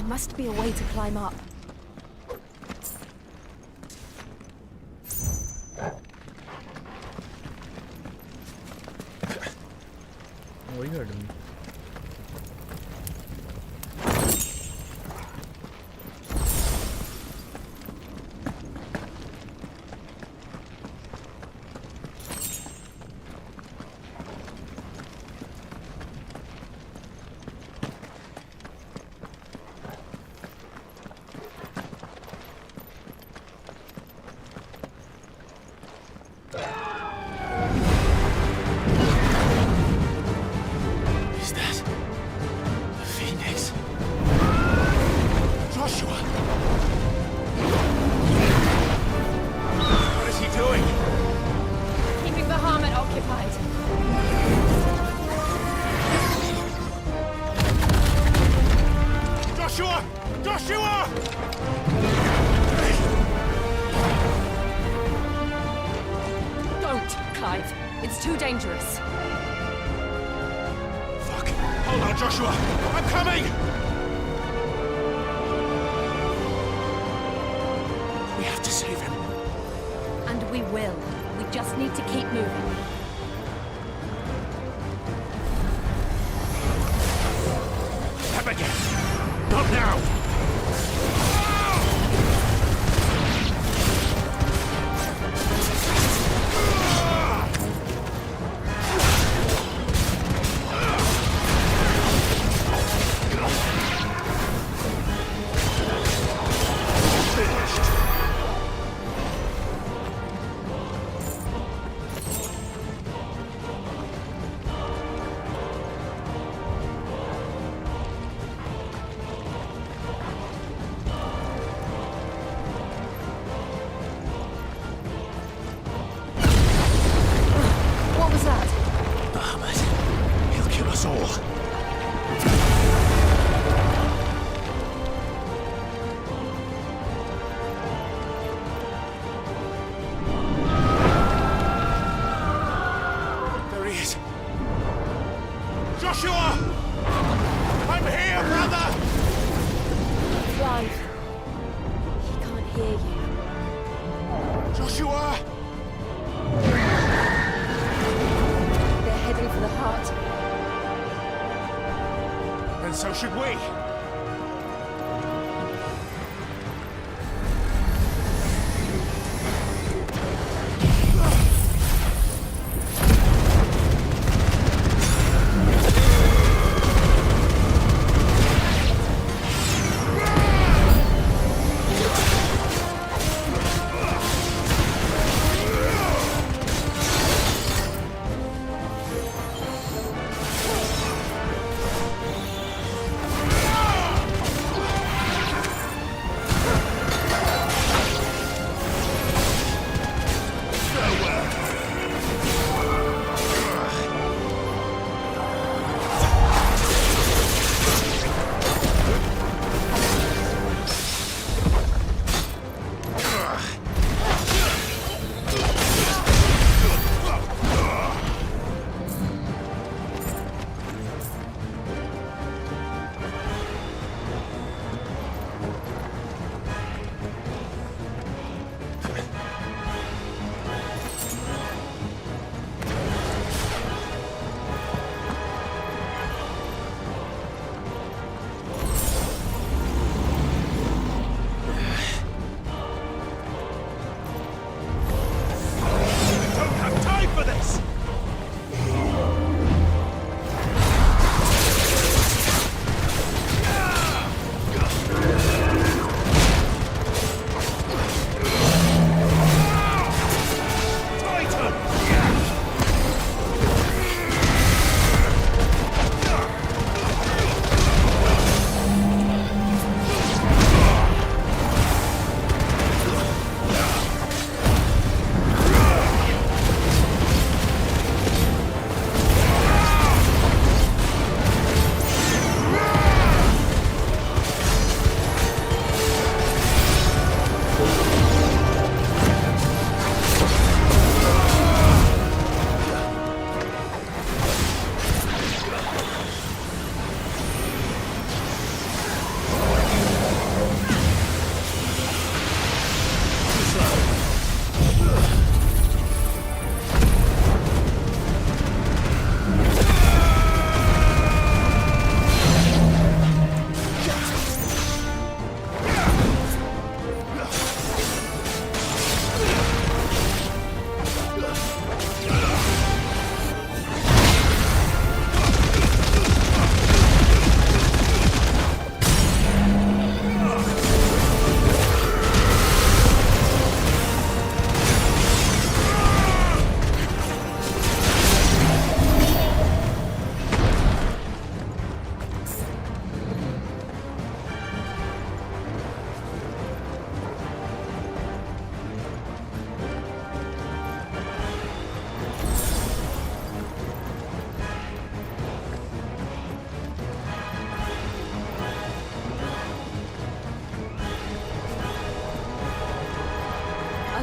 Must be a way to climb up. What are you doing? Is that the Phoenix? Joshua! What is he doing? Keeping the Bahamut occupied. Joshua! Joshua! Don't, Clive. It's too dangerous. Fuck! Hold on, Joshua! I'm coming! We have to save him. And we will. We just need to keep moving. Step again! Not now! What was that? Bahamut. He'll kill us all. There he is. Joshua! I'm here, brother! Clive. He can't hear you. Joshua! They're heading for the heart. And so should we.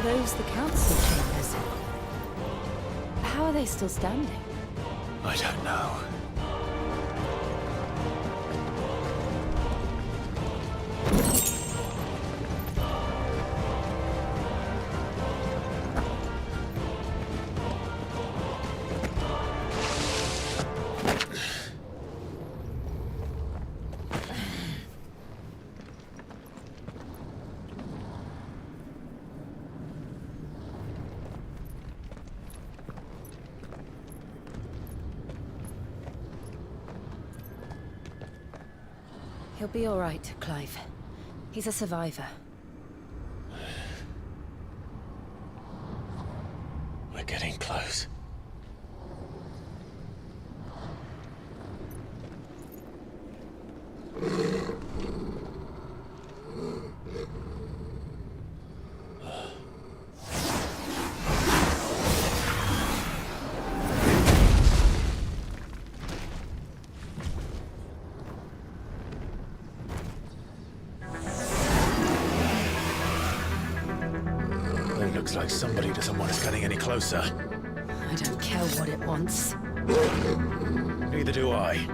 those the council chambers? How are they still standing? I don't know. He'll be all right, Clive. He's a survivor. We're getting close. It looks like somebody doesn't want us getting any closer. I don't care what it wants. Neither do I.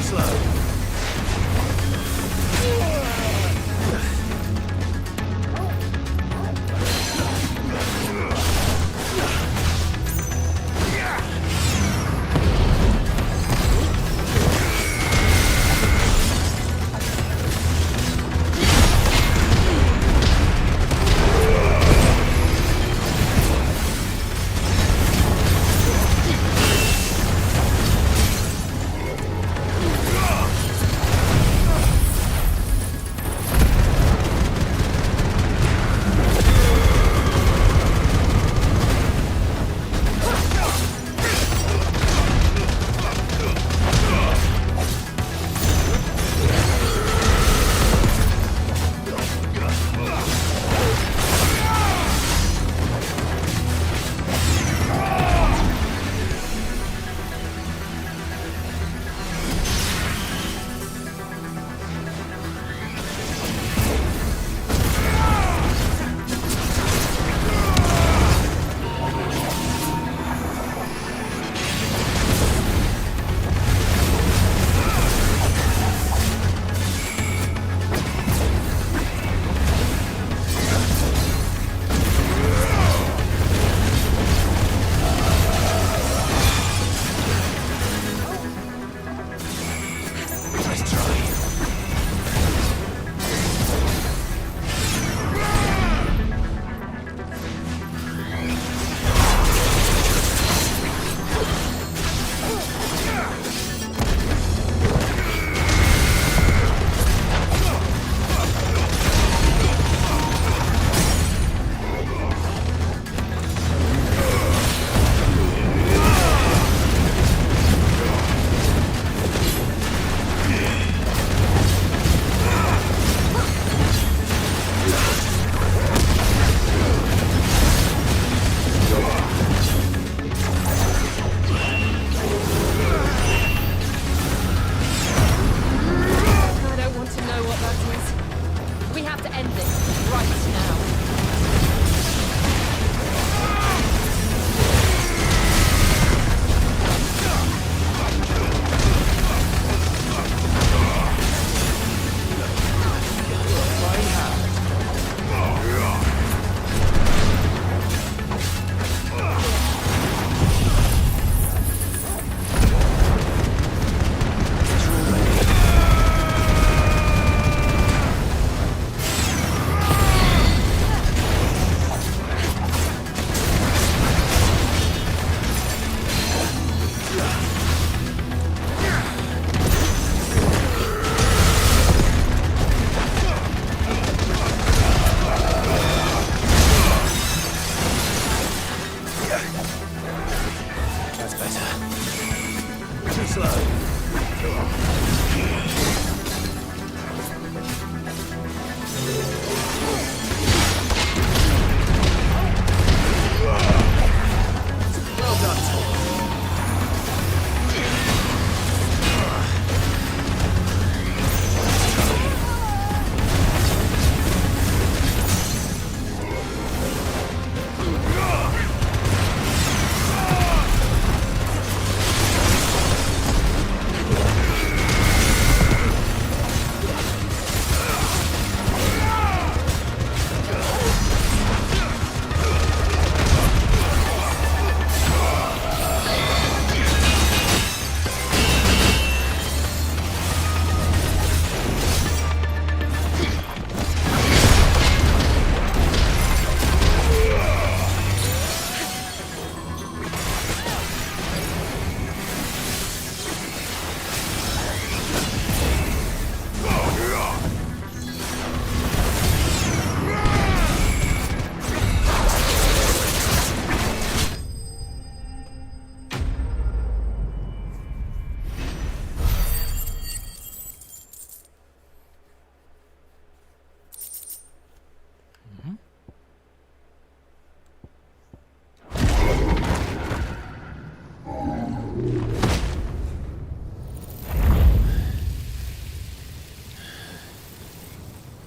Slow.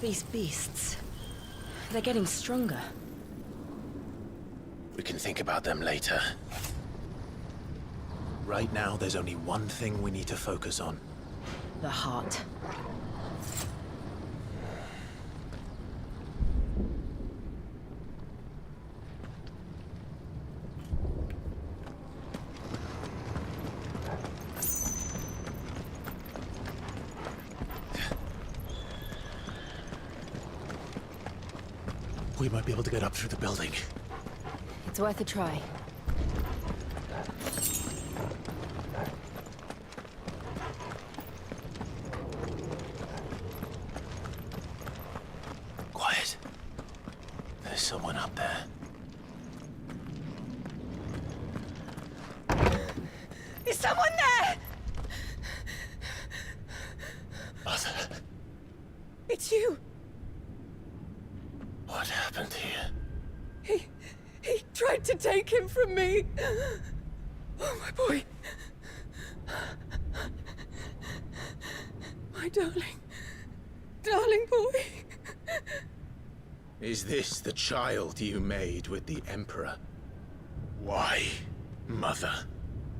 These beasts, they're getting stronger. We can think about them later. Right now, there's only one thing we need to focus on. The heart. We might be able to get up through the building. It's worth a try. Quiet. There's someone up there. Is someone there? Mother. It's you. What happened here? He tried to take him from me. Oh, my boy. My darling. Darling boy. Is this the child you made with the Emperor? Why, Mother?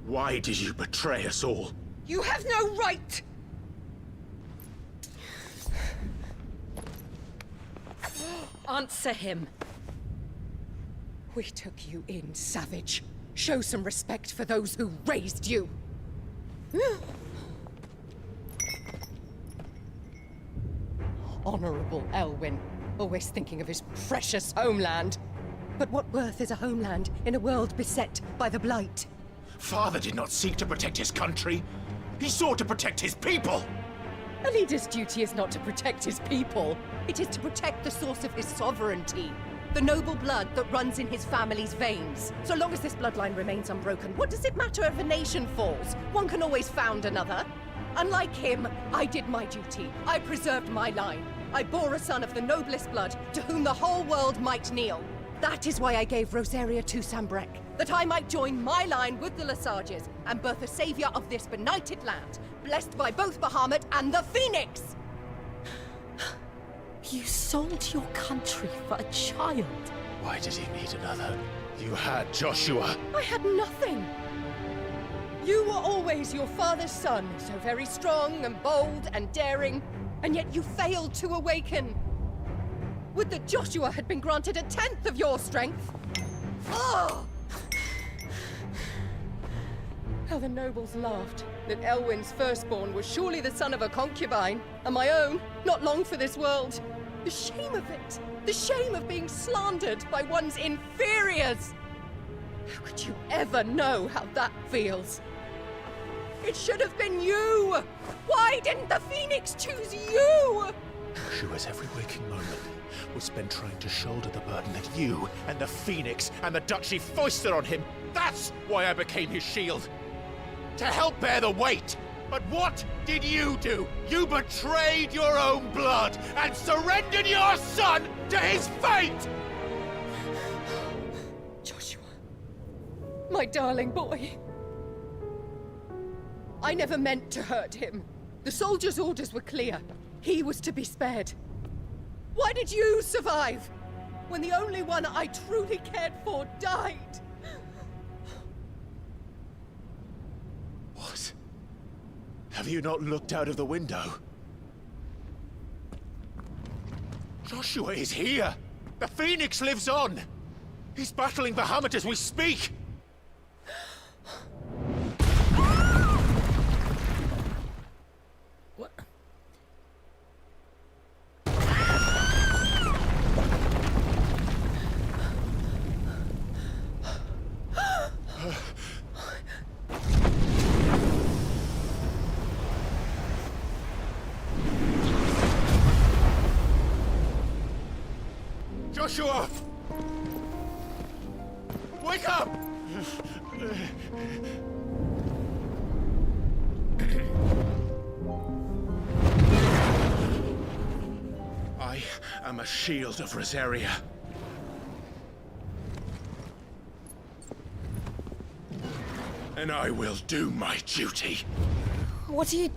Why did you betray us all? You have no right. Answer him. We took you in, savage. Show some respect for those who raised you. Honorable Elwyn, always thinking of his precious homeland. But what worth is a homeland in a world beset by the Blight? Father did not seek to protect his country. He sought to protect his people. A leader's duty is not to protect his people. It is to protect the source of his sovereignty. The noble blood that runs in his family's veins. So long as this bloodline remains unbroken, what does it matter if a nation falls? One can always found another. Unlike him, I did my duty. I preserved my line. I bore a son of the noblest blood, to whom the whole world might kneel. That is why I gave Rosaria to Sambrek, that I might join my line with the Lesages and birth a savior of this benighted land, blessed by both Bahamut and the Phoenix! You sold your country for a child. Why did he need another? You had Joshua. I had nothing. You were always your father's son, so very strong and bold and daring, and yet you failed to awaken. Would that Joshua had been granted 1/10 of your strength? Oh! How the nobles laughed that Elwyn's firstborn was surely the son of a concubine, and my own, not long for this world. The shame of it! The shame of being slandered by one's inferiors! How could you ever know how that feels? It should have been you! Why didn't the Phoenix choose you? Joshua's every waking moment was spent trying to shoulder the burden that you and the Phoenix and the Duchy foisted on him. That's why I became his shield. to help bear the weight. But what did you do? You betrayed your own blood and surrendered your son to his fate! Joshua. My darling boy. I never meant to hurt him. The soldiers' orders were clear. He was to be spared. Why did you survive? When the only one I truly cared for died? What? Have you not looked out of the window? Joshua is here! The Phoenix lives on! He's battling Bahamut as we speak! What? Joshua! Wake up! I am a shield of Rosaria. And I will do my duty. What are you...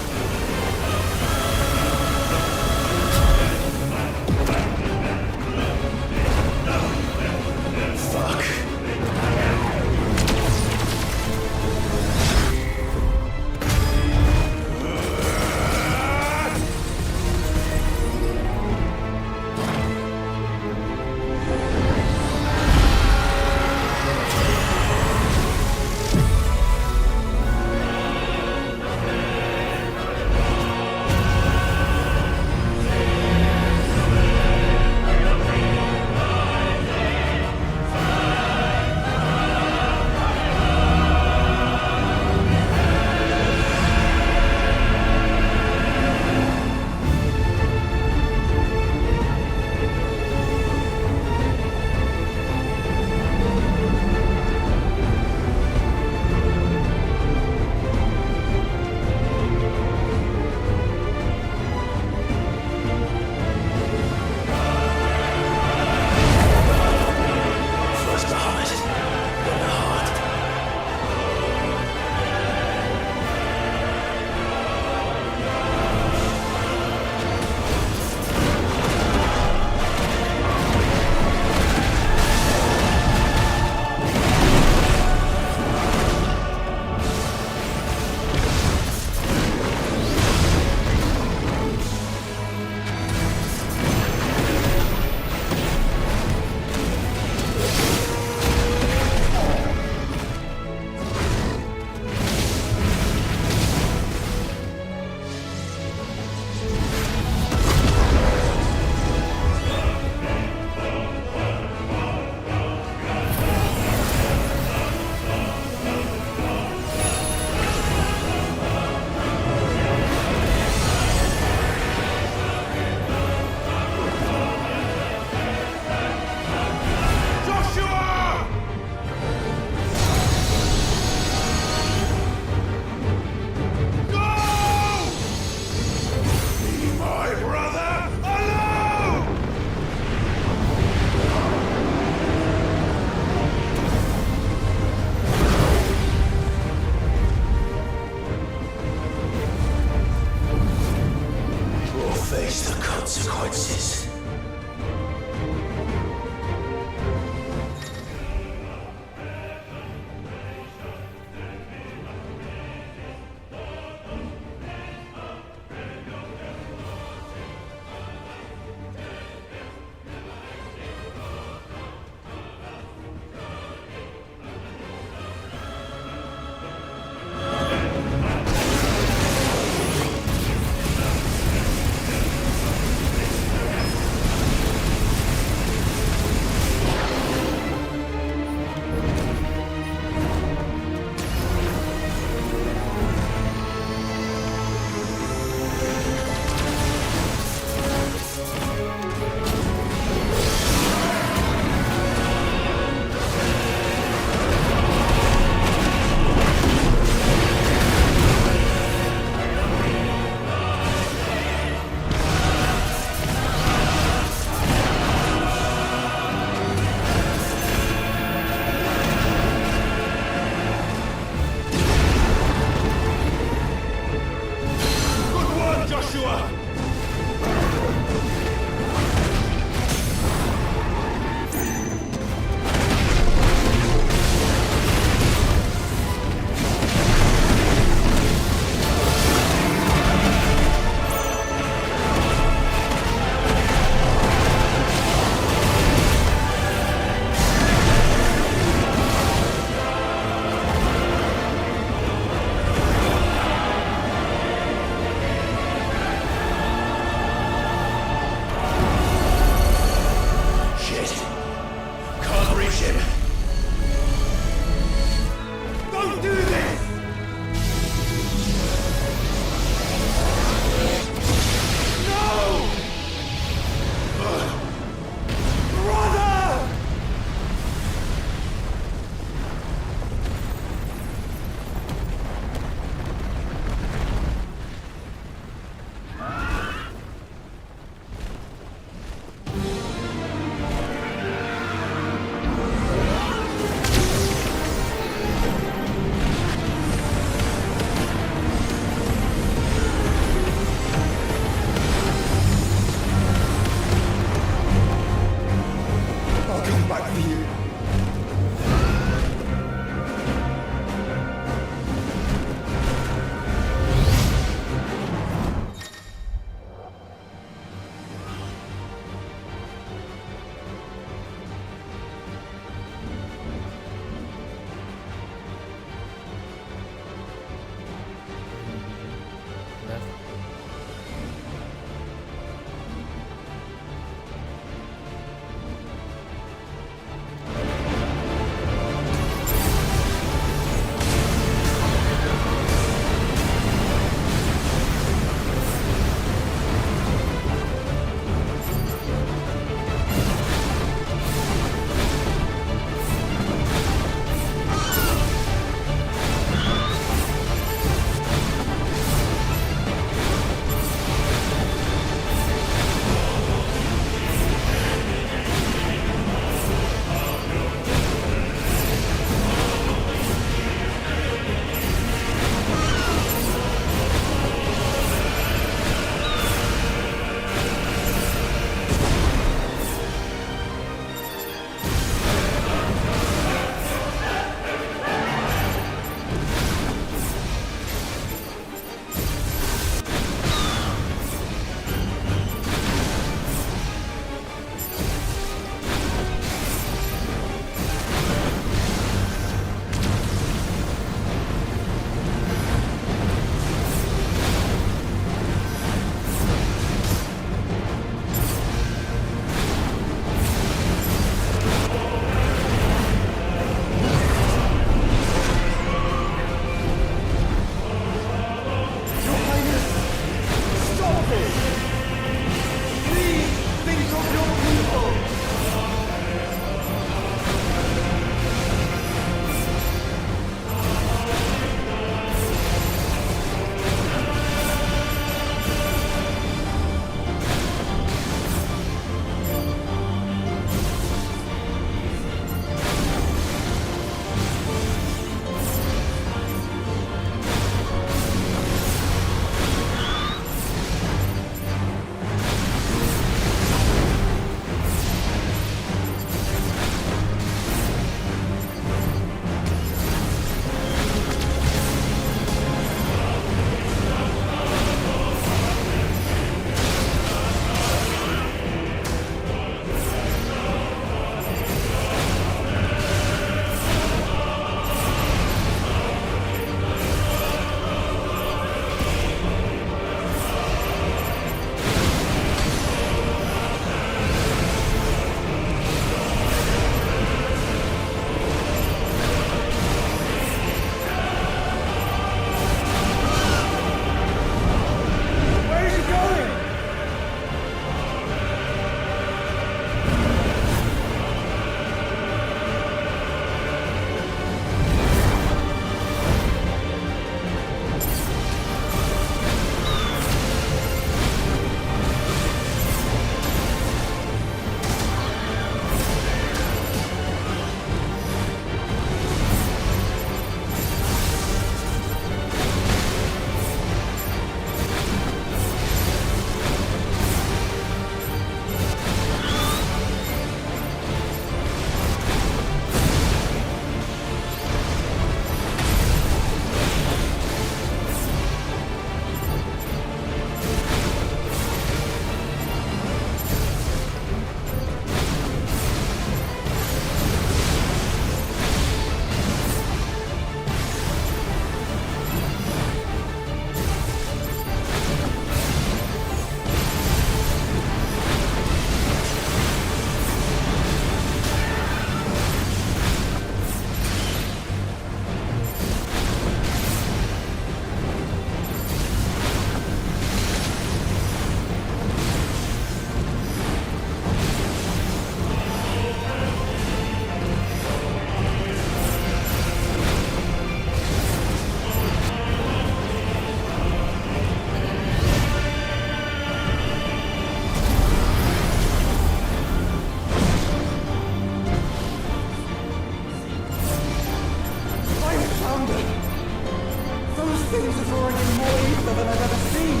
things are drawing in more ether than I've ever seen.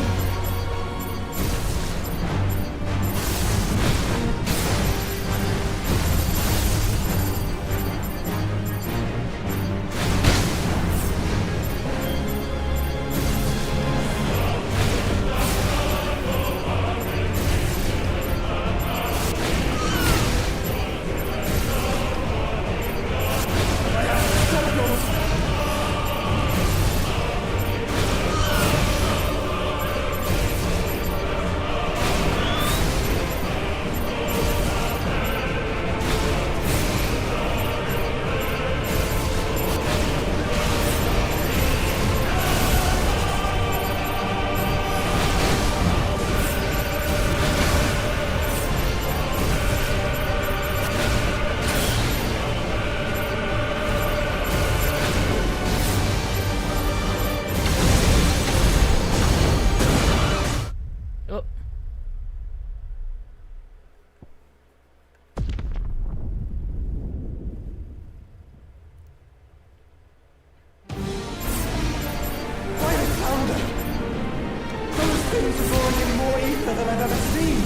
Things are drawing in more ether than I've ever seen.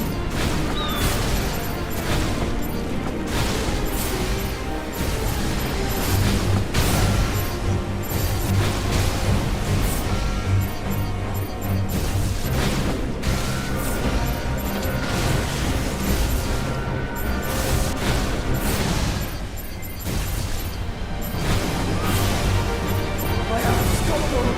I have to stop them.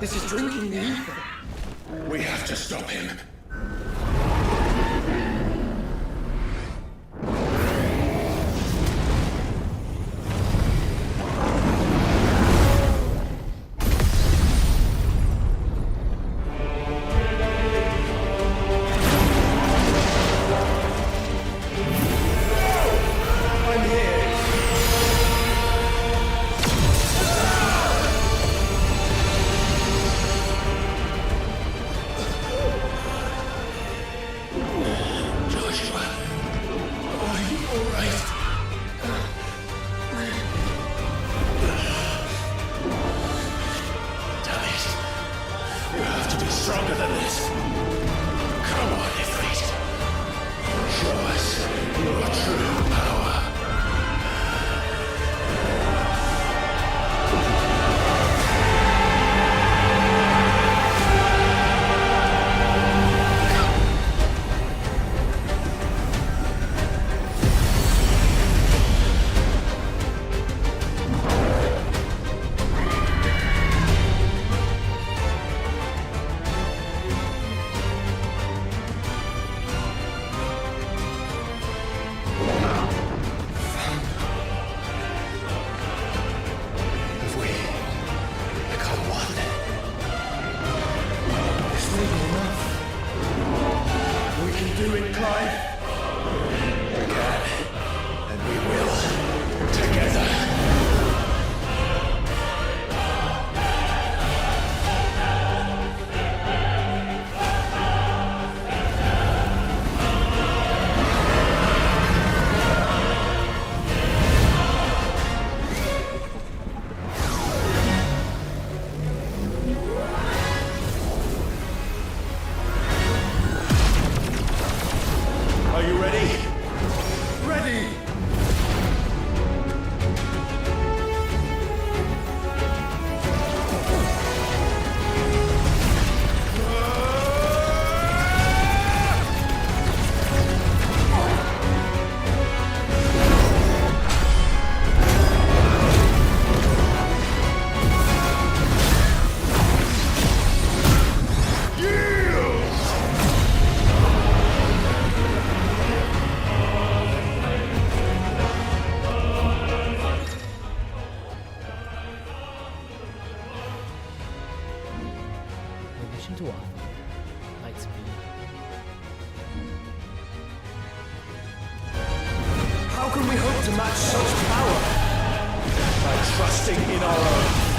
This is drinking the ether. We have to stop him. Stronger than this. Come on, Ifrit. Show us your true power. How can we hope to match such power? By trusting in our own.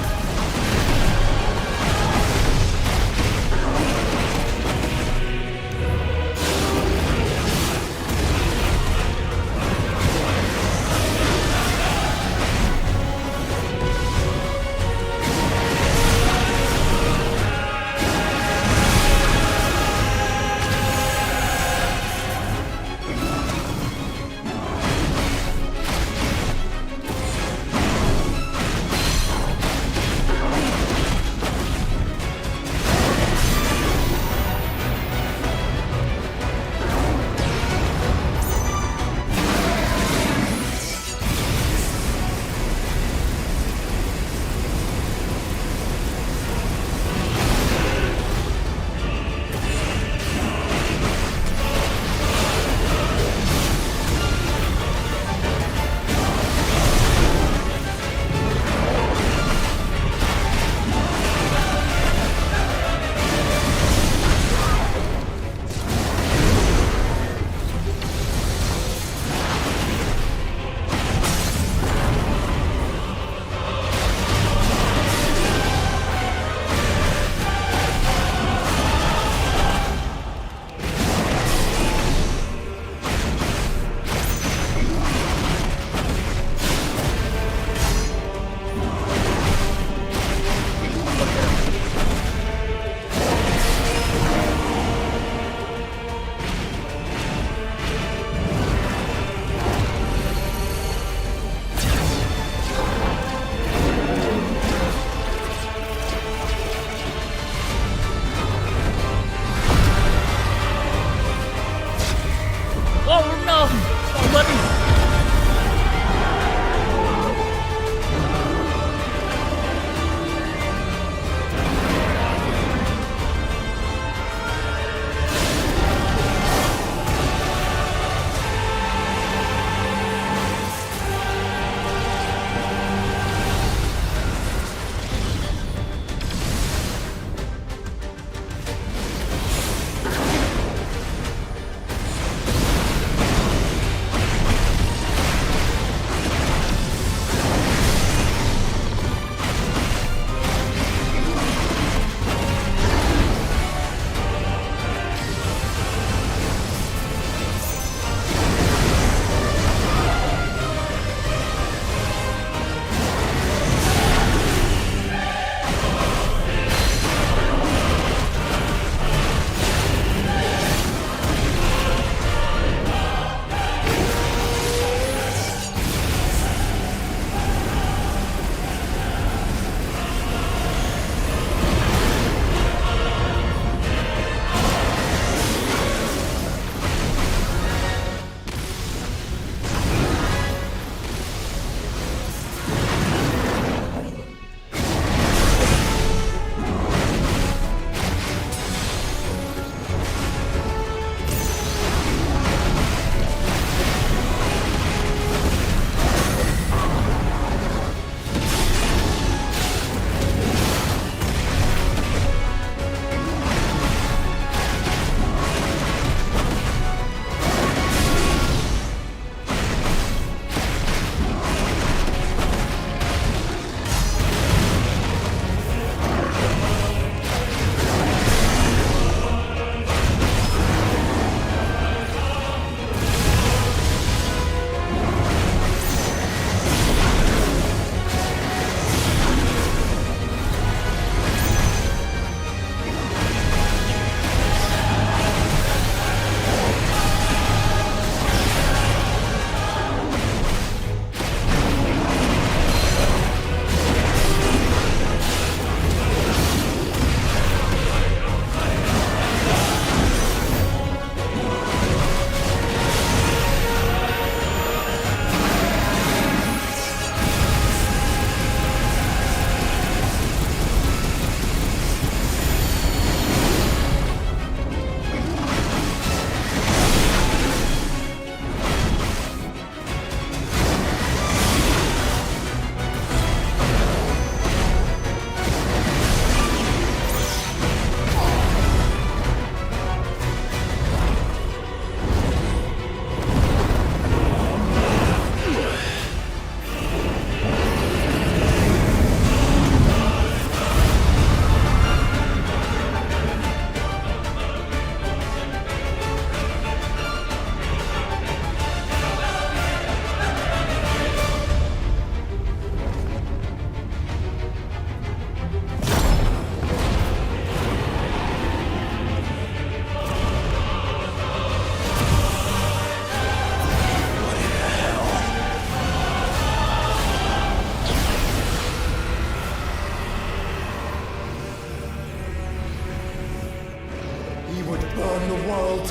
would burn the world.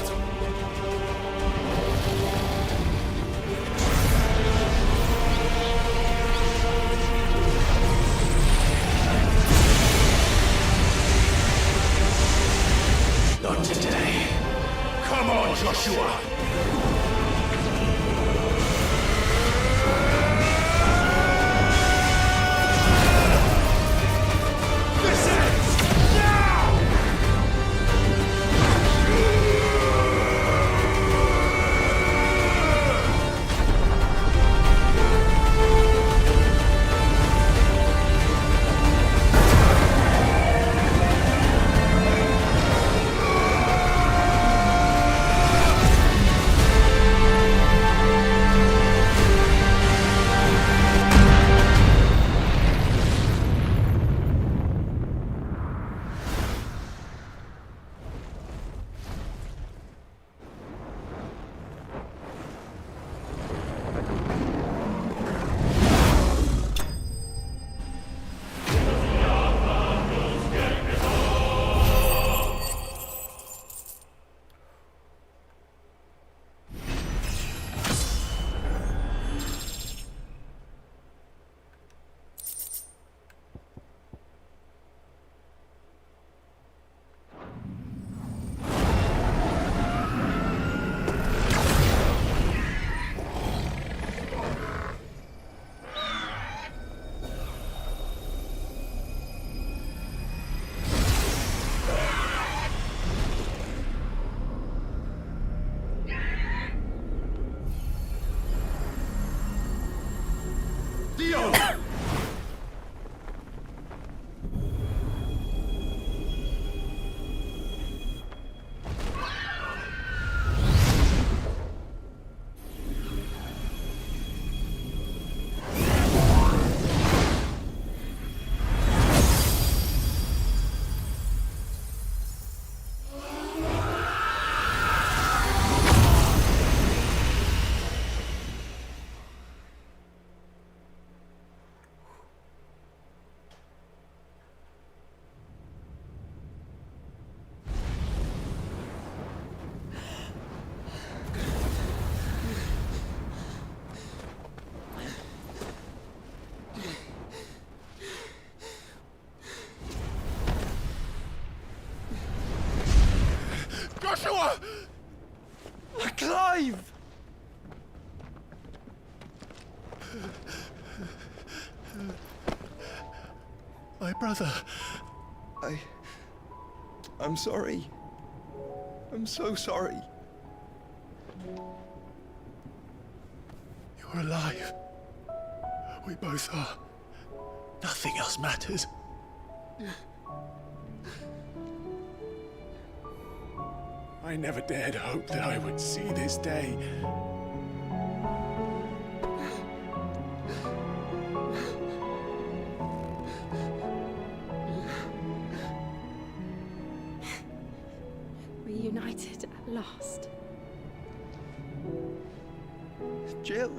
Not today. Come on, Joshua! Joshua! Clive! My brother. I'm sorry. I'm so sorry. You're alive. We both are. Nothing else matters. I never dared hope that I would see this day. Reunited at last. Jill.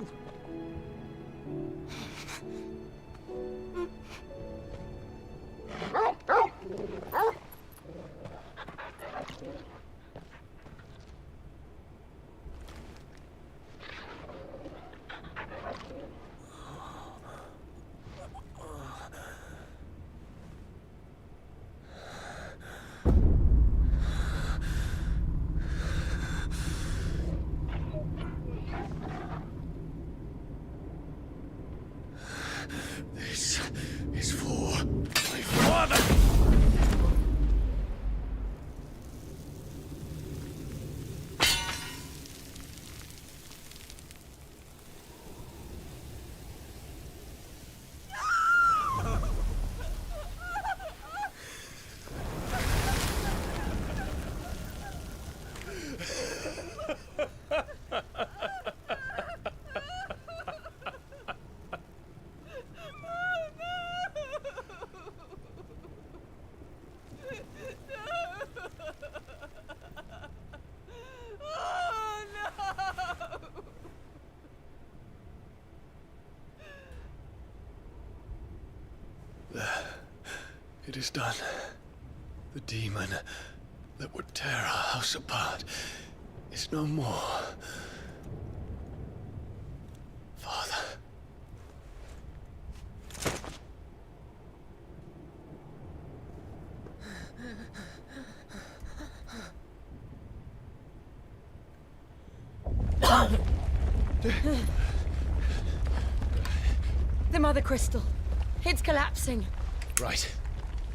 This is for my father! It is done. The demon that would tear our house apart is no more. Father. The Mother Crystal. It's collapsing. Right.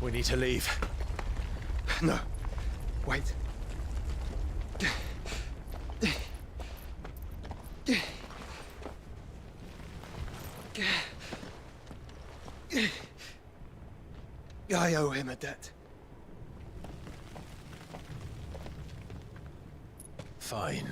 We need to leave. No. Wait. I owe him a debt. Fine.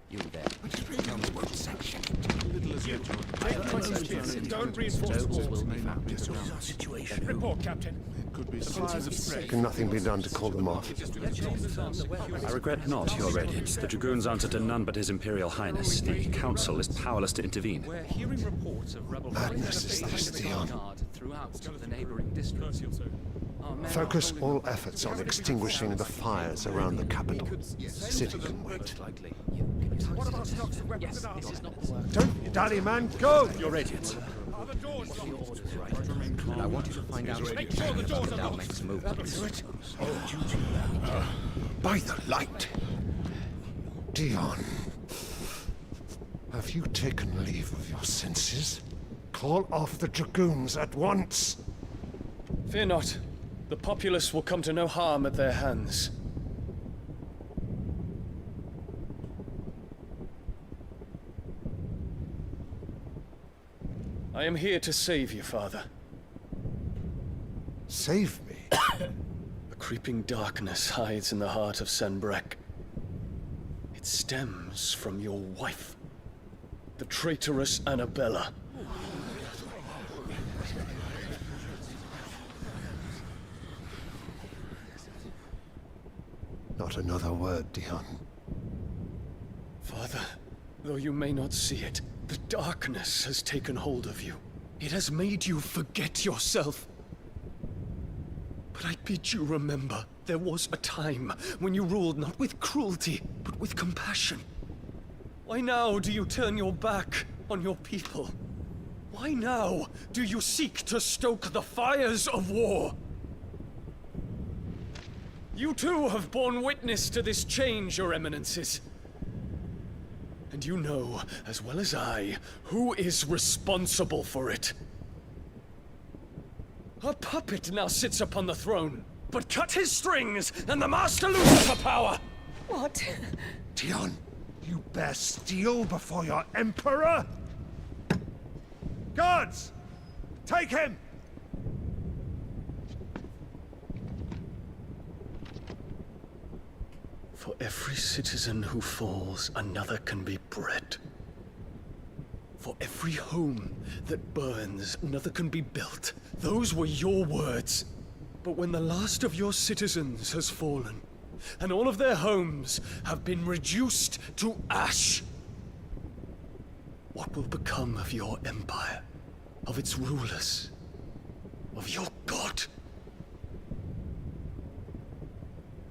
You there. Don't reinforce Notes will be walls. found. This is our situation. Report, Captain. Could be Can nothing be done to call them off? I regret not, Your Radiance. The Dragoons answer to none but His Imperial Highness. The Council is powerless to intervene. We're hearing reports of rebel Madness is this, Dion. throughout the neighboring districts. Focus all efforts on extinguishing the fires around the capital. The city can wait. Don't dally, man, go! Your Radiance. And I want you to find out Make sure the doors are our locked. next move. By the light! Dion, have you taken leave of your senses? Call off the Dragoons at once! Fear not. The populace will come to no harm at their hands. I am here to save you, Father. Save me? A creeping darkness hides in the heart of Sanbrek. It stems from your wife, the traitorous Annabella. Not another word, Dion. Father, though you may not see it, the darkness has taken hold of you. It has made you forget yourself. But I bid you remember, there was a time when you ruled not with cruelty, but with compassion. Why now do you turn your back on your people? Why now do you seek to stoke the fires of war? You too have borne witness to this change, Your Eminences. And you know, as well as I, who is responsible for it. A puppet now sits upon the throne, but cut his strings, and the Master loses her power! What? Dion, you bear steel before your Emperor? Guards! Take him! For every citizen who falls, another can be bred. For every home that burns, another can be built. Those were your words. But when the last of your citizens has fallen, and all of their homes have been reduced to ash, what will become of your empire, of its rulers, of your god?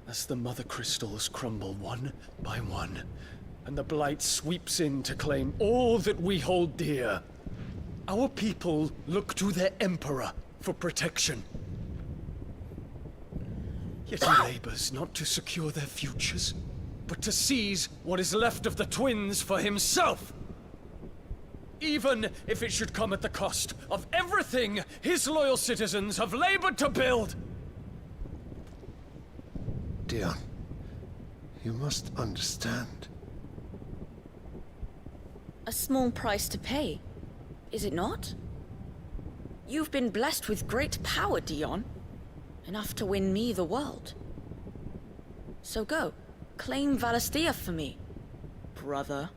As the Mother Crystals crumble one by one, and the Blight sweeps in to claim all that we hold dear, our people look to their Emperor for protection. Yet he labors not to secure their futures, but to seize what is left of the twins for himself! Even if it should come at the cost of everything his loyal citizens have labored to build! Dion, you must understand. A small price to pay, is it not? You've been blessed with great power, Dion. Enough to win me the world. So go, claim Valisthea for me, brother.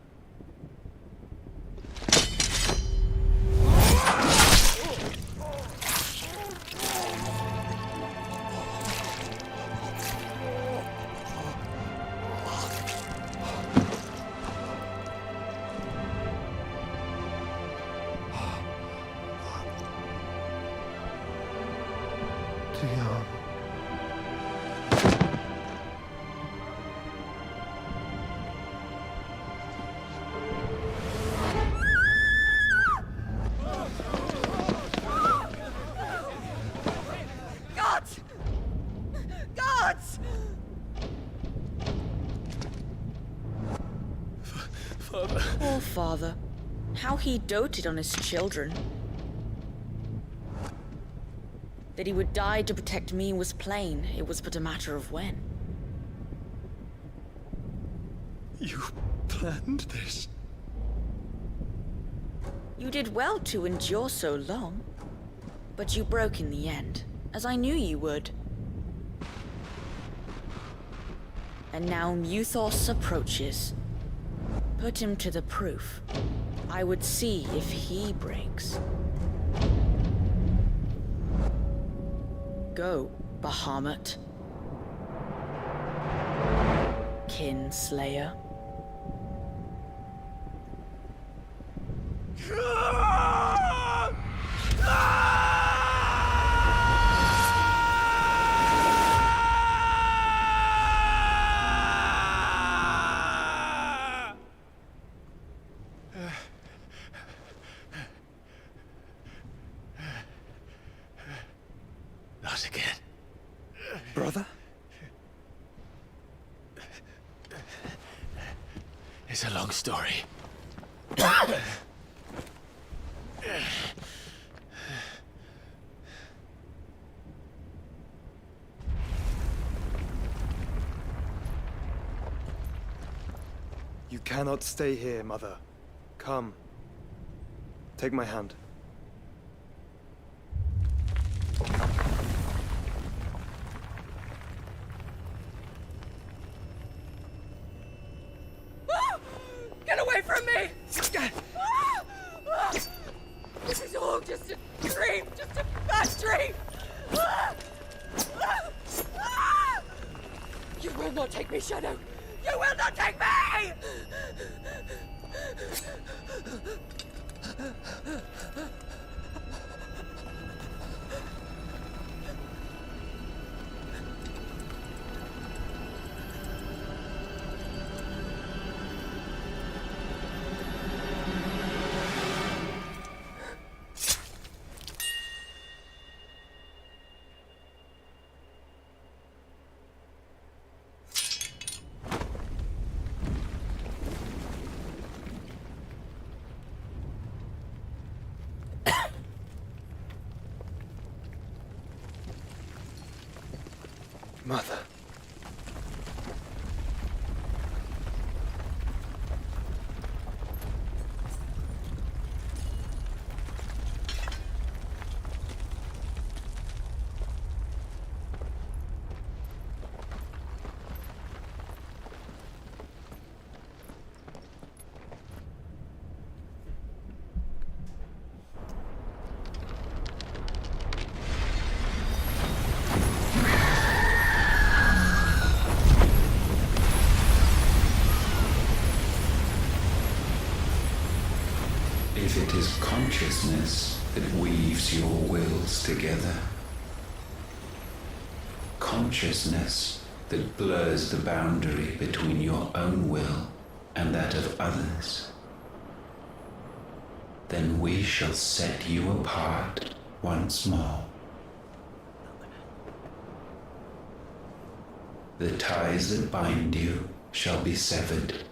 Dion. Gods! Gods! Father. Poor father. How he doted on his children. That he would die to protect me was plain. It was but a matter of when. You planned this? You did well to endure so long. But you broke in the end, as I knew you would. And now Muthos approaches. Put him to the proof. I would see if he breaks. Go, Bahamut. Kinslayer. Not again. Brother? It's a long story. You cannot stay here, Mother. Come. Take my hand. Get away from me! This is all just a dream, just a bad dream! You will not take me, Shadow! You will not take me! Mother. If it is consciousness that weaves your wills together, consciousness that blurs the boundary between your own will and that of others, then we shall set you apart once more. The ties that bind you shall be severed,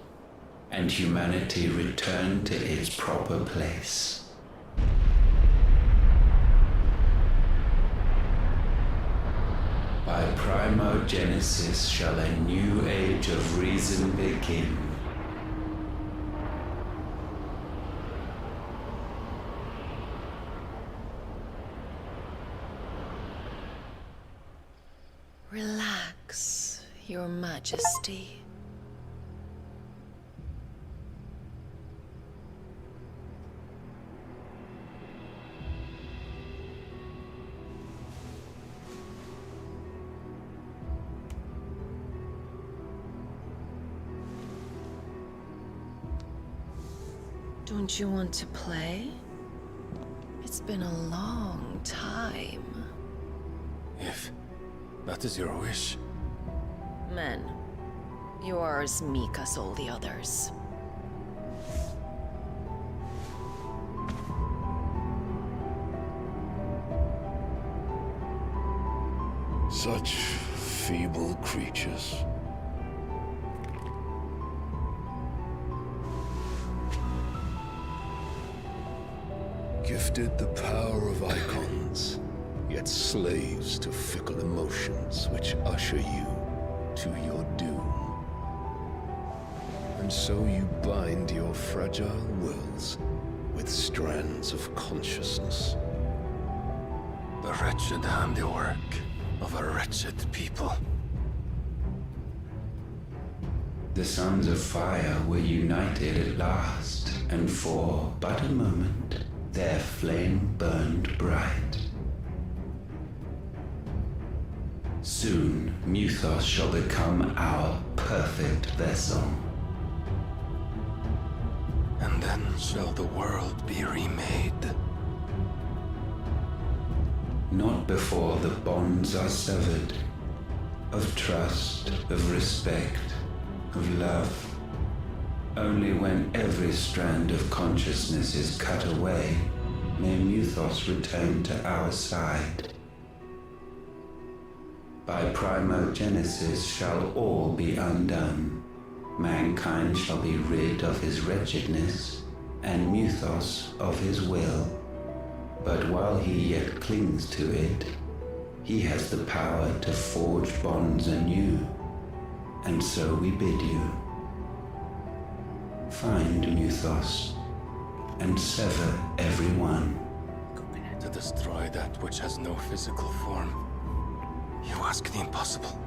and humanity return to its proper place. By primogenesis shall a new age of reason begin. Relax, Your Majesty. Don't you want to play? It's been a long time. If that is your wish. Men, you are as meek as all the others. Such feeble creatures. Gifted the power of icons, yet slaves to fickle emotions which usher you to your doom. And so you bind your fragile wills with strands of consciousness. The wretched handiwork of a wretched people. The Sons of Fire were united at last, and for but a moment, their flame burned bright. Soon, Muthos shall become our perfect vessel. And then shall the world be remade. Not before the bonds are severed, of trust, of respect, of love. Only when every strand of consciousness is cut away, may Muthos return to our side. By primogenesis shall all be undone. Mankind shall be rid of his wretchedness, and Muthos of his will. But while he yet clings to it, he has the power to forge bonds anew. And so we bid you, find Muthos, and sever every one. To destroy that which has no physical form. You ask the impossible.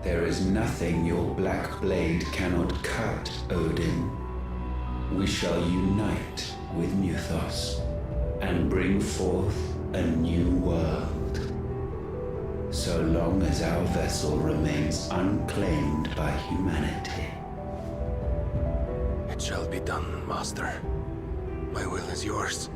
There is nothing your black blade cannot cut, Odin. We shall unite with Muthos and bring forth a new world. So long as our vessel remains unclaimed by humanity. It shall be done, Master. My will is yours.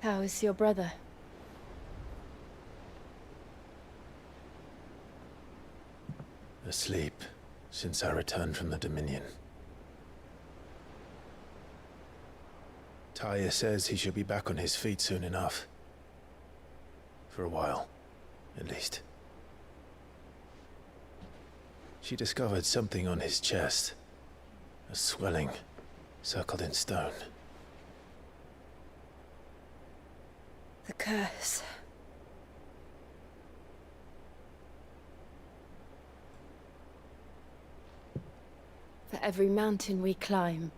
How is your brother? Asleep since I returned from the Dominion. Taya says he should be back on his feet soon enough. For a while, at least. She discovered something on his chest. A swelling, circled in stone. The curse. For every mountain we climb,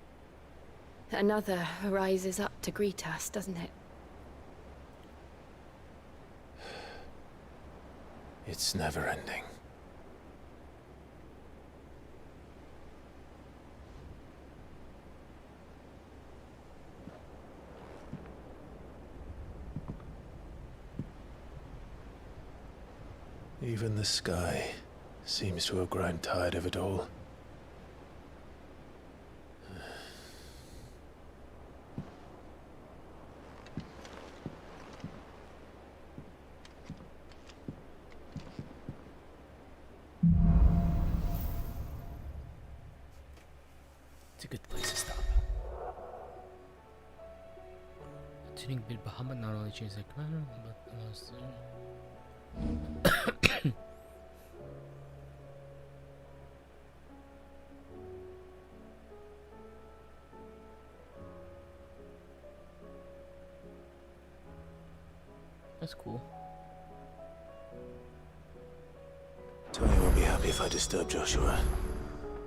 another rises up to greet us, doesn't it? It's never ending. Even the sky seems to have grown tired of it all. It's a good place to stop. Tuning بالبحمد not only changes the commander, but also... That's cool. Tony won't be happy if I disturb Joshua.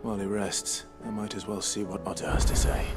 While he rests, I might as well see what Otto has to say.